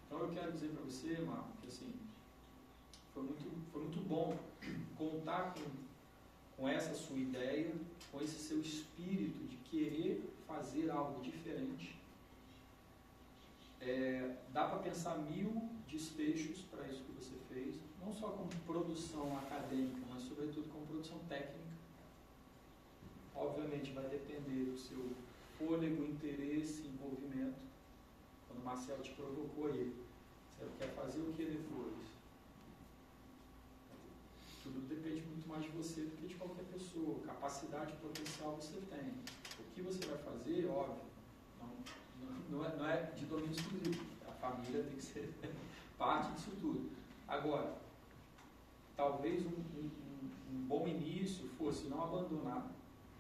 S1: Então eu quero dizer para você, Marco, que assim, foi muito bom contar com essa sua ideia, com esse seu espírito de querer fazer algo diferente. Dá para pensar 1000 desfechos para isso que você fez, não só como produção acadêmica, mas sobretudo como produção técnica. Obviamente vai depender do seu fôlego, interesse, envolvimento. Quando o Marcel te provocou aí, você quer fazer o que depois? Tudo depende muito mais de você do que de qualquer pessoa. Capacidade potencial você tem. O que você vai fazer, óbvio, não é de domínio exclusivo. A família tem que ser parte disso tudo. Agora, talvez um bom início fosse não abandonar,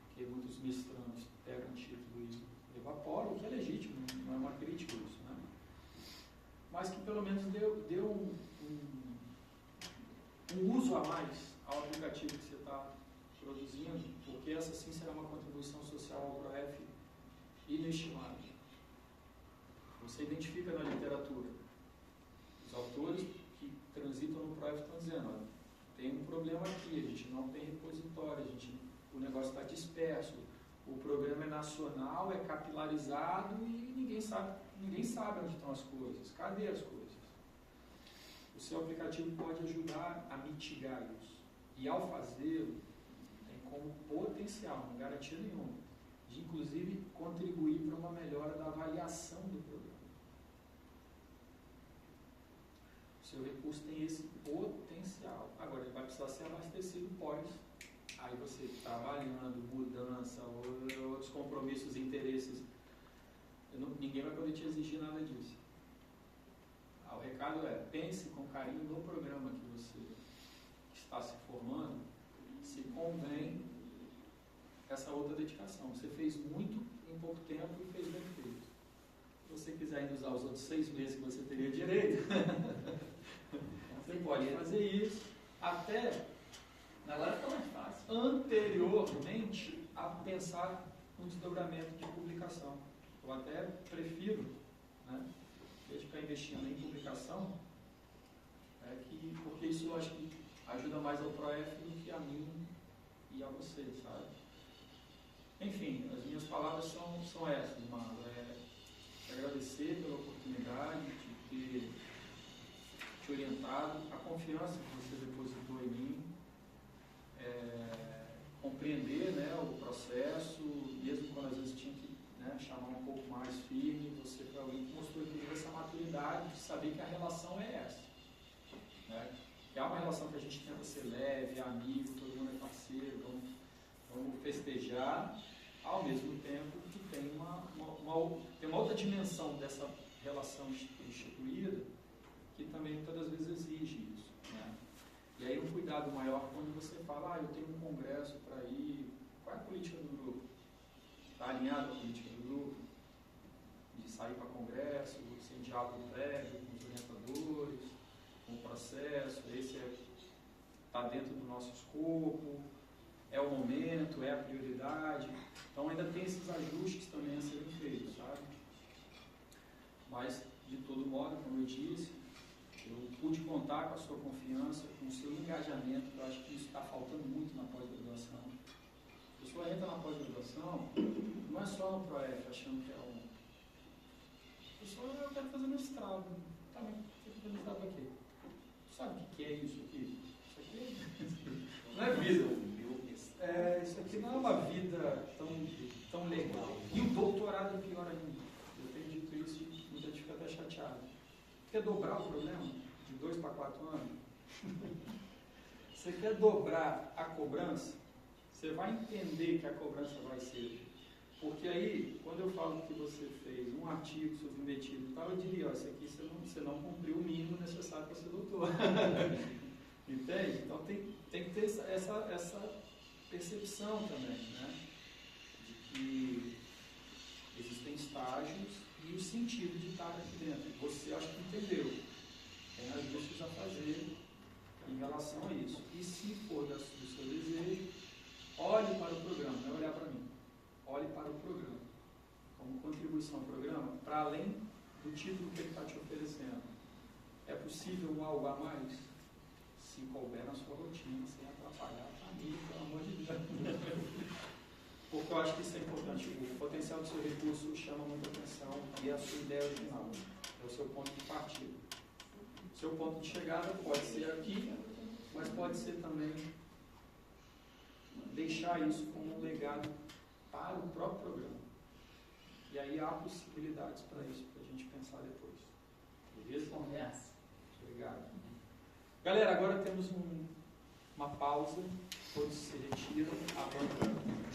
S1: porque muitos mestrandos pegam o título e evaporam, o que é legítimo, não é uma crítica isso, né? Mas que pelo menos deu um uso a mais ao aplicativo que você está produzindo, porque essa sim será uma contribuição social ao ProF inestimável. Você identifica na literatura, os autores que transitam no ProF estão dizendo, olha, tem um problema aqui, a gente não tem repositório, o negócio está disperso, o programa é nacional, é capilarizado e ninguém sabe onde estão as coisas. Cadê as coisas? O seu aplicativo pode ajudar a mitigar isso. E ao fazê-lo, tem como potencial, não garantia nenhuma, de inclusive contribuir para uma melhora da avaliação do programa. O seu recurso tem esse potencial. Agora, ele vai precisar ser abastecido pós. Aí você trabalhando, mudança, outros compromissos, interesses, ninguém vai poder te exigir nada disso. O recado é, pense com carinho no programa que você está se formando, se convém essa outra dedicação. Você fez muito em pouco tempo e fez bem feito. Se você quiser ainda usar os outros 6 meses que você teria direito, você pode fazer isso até...
S2: Agora fica mais fácil.
S1: Anteriormente a pensar no desdobramento de publicação. Eu até prefiro, né, ficar investindo em publicação, porque isso eu acho que ajuda mais ao ProF do que a mim e a você, sabe? Enfim, as minhas palavras são essas, Marlon. Agradecer pela oportunidade de ter te orientado, a confiança que você depositou em mim, compreender, né, o processo, mesmo quando às vezes tinha que, né, chamar um pouco mais firme, você foi alguém que mostrou que essa maturidade de saber que a relação é essa, né? Que é uma relação que a gente tenta ser leve, amigo, todo mundo é parceiro, vamos festejar, ao mesmo tempo que tem uma outra dimensão dessa relação instituída que também muitas das vezes exige isso, né? E aí um cuidado maior quando você fala, eu tenho um congresso para ir, qual é a política do grupo? Está alinhado com a política do grupo? De sair para congresso, sem diálogo prévio, com os orientadores, com o processo, esse está dentro do nosso escopo, é o momento, é a prioridade. Então ainda tem esses ajustes também a serem feitos, sabe? Mas, de todo modo, como eu disse, eu pude contar com a sua confiança, com o seu engajamento, que eu acho que isso está faltando muito na pós-graduação. A pessoa entra na pós-graduação, não é só no ProF, achando que é um... A pessoa, eu quero fazer mestrado. Tá bem, você quer fazer mestrado para quê? Tu sabe o que é isso aqui? Isso aqui não é vida. Isso aqui não é uma vida tão legal. E o doutorado é pior ainda. Eu tenho dito isso e muita gente fica até chateada. Quer dobrar o problema de 2 para 4 anos? Você quer dobrar a cobrança? Você vai entender que a cobrança vai ser. Porque aí, quando eu falo que você fez um artigo submetido e tal, eu diria, isso aqui você não cumpriu o mínimo necessário para ser doutor. Entende? Então tem que ter essa percepção também, né? De que existem estágios e o sentido de estar aqui dentro. Você acho que entendeu. Tem ajustes a fazer em relação a isso. E se for do seu desejo, olhe para o programa, não é olhar para mim. Olhe para o programa. Como contribuição ao programa, para além do título que ele está te oferecendo. É possível algo a mais? Se couber na sua rotina, sem atrapalhar a família, pelo amor de Deus. Porque eu acho que isso é importante. O potencial do seu recurso chama muita atenção e é a sua ideia original. É o seu ponto de partida. O seu ponto de chegada pode ser aqui, mas pode ser também deixar isso como um legado para o próprio programa. E aí há possibilidades para isso, para a gente pensar depois. Beleza?
S2: Conversa.
S1: Obrigado. Galera, agora temos uma pausa, todos se retiram, a banda